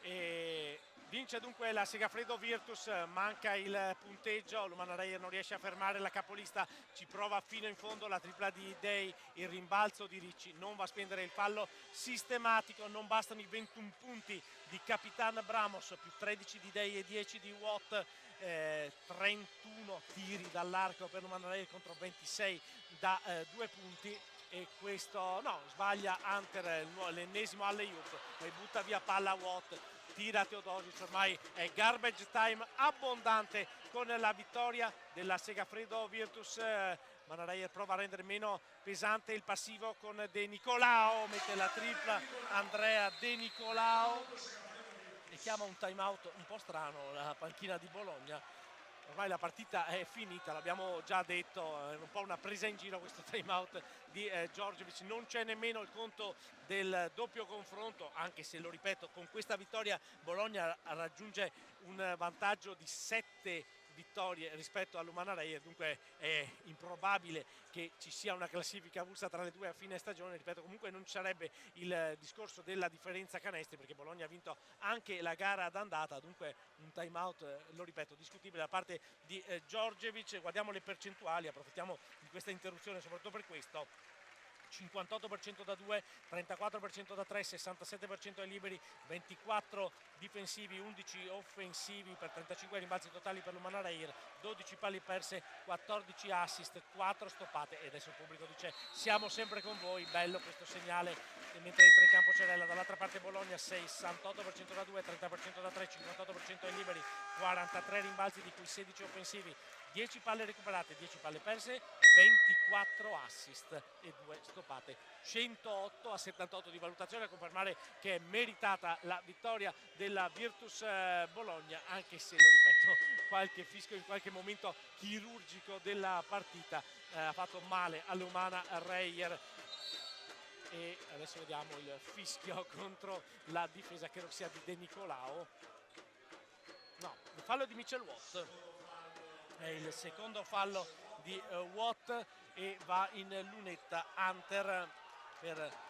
e vince dunque la Segafredo Virtus. Manca il punteggio, l'Umana Reyer non riesce a fermare la capolista, ci prova fino in fondo la tripla di Day, il rimbalzo di Ricci non va a spendere il fallo sistematico, non bastano i 21 punti di Capitan Bramos più 13 di Day e 10 di Watt. 31 tiri dall'arco per l'Umana Reyer contro 26 da 2 punti e questo no, sbaglia Hunter l'ennesimo alley-oop e butta via palla Watt. tira Teodosic, ormai è garbage time abbondante con la vittoria della Segafredo Virtus. Mannareier prova a rendere meno pesante il passivo con De Nicolao, mette la tripla Andrea De Nicolao e chiama un time out un po' strano la panchina di Bologna. Ormai la partita è finita, l'abbiamo già detto, è un po' una presa in giro questo time out di Djordjevic. Non c'è nemmeno il conto del doppio confronto, anche se, lo ripeto, con questa vittoria Bologna raggiunge un vantaggio di 7 vittorie rispetto all'Umana Reyer, dunque è improbabile che ci sia una classifica avulsa tra le due a fine stagione. Ripeto, comunque non ci sarebbe il discorso della differenza canestri, perché Bologna ha vinto anche la gara d'andata, dunque un time out, lo ripeto, discutibile da parte di Djordjevic. Guardiamo le percentuali, approfittiamo di questa interruzione soprattutto per questo: 58% da 2, 34% da 3, 67% ai liberi, 24 difensivi, 11 offensivi per 35 rimbalzi totali per l'Umana Reyer, 12 palli perse, 14 assist, 4 stoppate. E adesso il pubblico dice siamo sempre con voi, bello questo segnale mentre entra in campo Cerella. Dall'altra parte Bologna 68% da 2, 30% da 3, 58% ai liberi, 43 rimbalzi di cui 16 offensivi, 10 palle recuperate, 10 palle perse, 24 assist e 2 stoppate. 108 a 78 di valutazione, a confermare che è meritata la vittoria della Virtus Bologna, anche se, lo ripeto, qualche fischio in qualche momento chirurgico della partita ha fatto male all'Umana Reyer. E adesso vediamo il fischio contro la difesa, credo sia di De Nicolao. No, il fallo di Mitchell Watt. È il secondo fallo di Watt e va in lunetta Hunter per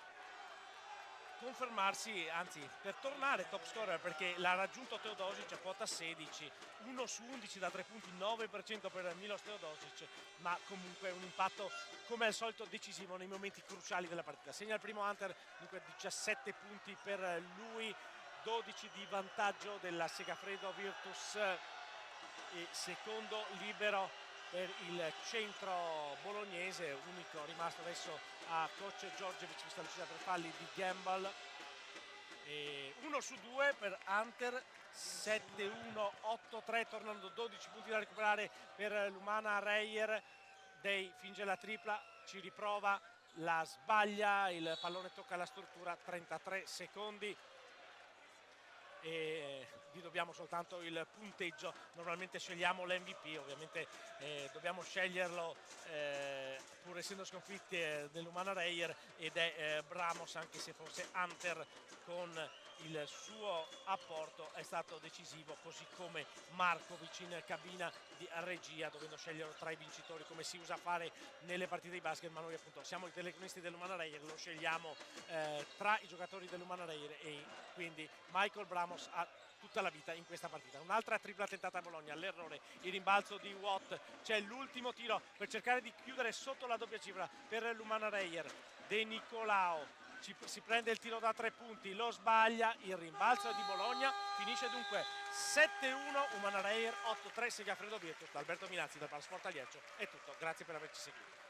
confermarsi, anzi per tornare top scorer, perché l'ha raggiunto Teodosic a quota 16, 1 su 11 da 3 punti, 9% per Milos Teodosic, ma comunque un impatto come al solito decisivo nei momenti cruciali della partita. Segna il primo Hunter, dunque 17 punti per lui, 12 di vantaggio della Segafredo Virtus. E secondo libero per il centro bolognese, unico rimasto adesso a coach Djordjevic, vista l'uscita per falli di Gamble. E 1 su 2 per Hunter, 7-1, 8-3, tornando 12 punti da recuperare per l'Umana Reyer. Day finge la tripla, ci riprova, la sbaglia, il pallone tocca la struttura, 33 secondi. E vi dobbiamo soltanto il punteggio. Normalmente scegliamo l'MVP, ovviamente dobbiamo sceglierlo pur essendo sconfitti dell'Umana Reyer, ed è Bramos, anche se forse Hunter con il suo apporto è stato decisivo, così come Markovic in cabina di regia, dovendo scegliere tra i vincitori come si usa fare nelle partite di basket. Ma noi appunto siamo i telecronisti dell'Umana Reyer, lo scegliamo tra i giocatori dell'Umana Reyer, e quindi Michael Bramos ha tutta la vita in questa partita. Un'altra tripla tentata a Bologna, l'errore, il rimbalzo di Watt, c'è l'ultimo tiro per cercare di chiudere sotto la doppia cifra per l'Umana Reyer. De Nicolao si prende il tiro da 3 punti, lo sbaglia, il rimbalzo di Bologna, finisce dunque 7-1 Umana Reyer, 8-3 Segafredo Virtus. Da Alberto Minazzi del Palasport Aliercio è tutto, grazie per averci seguito.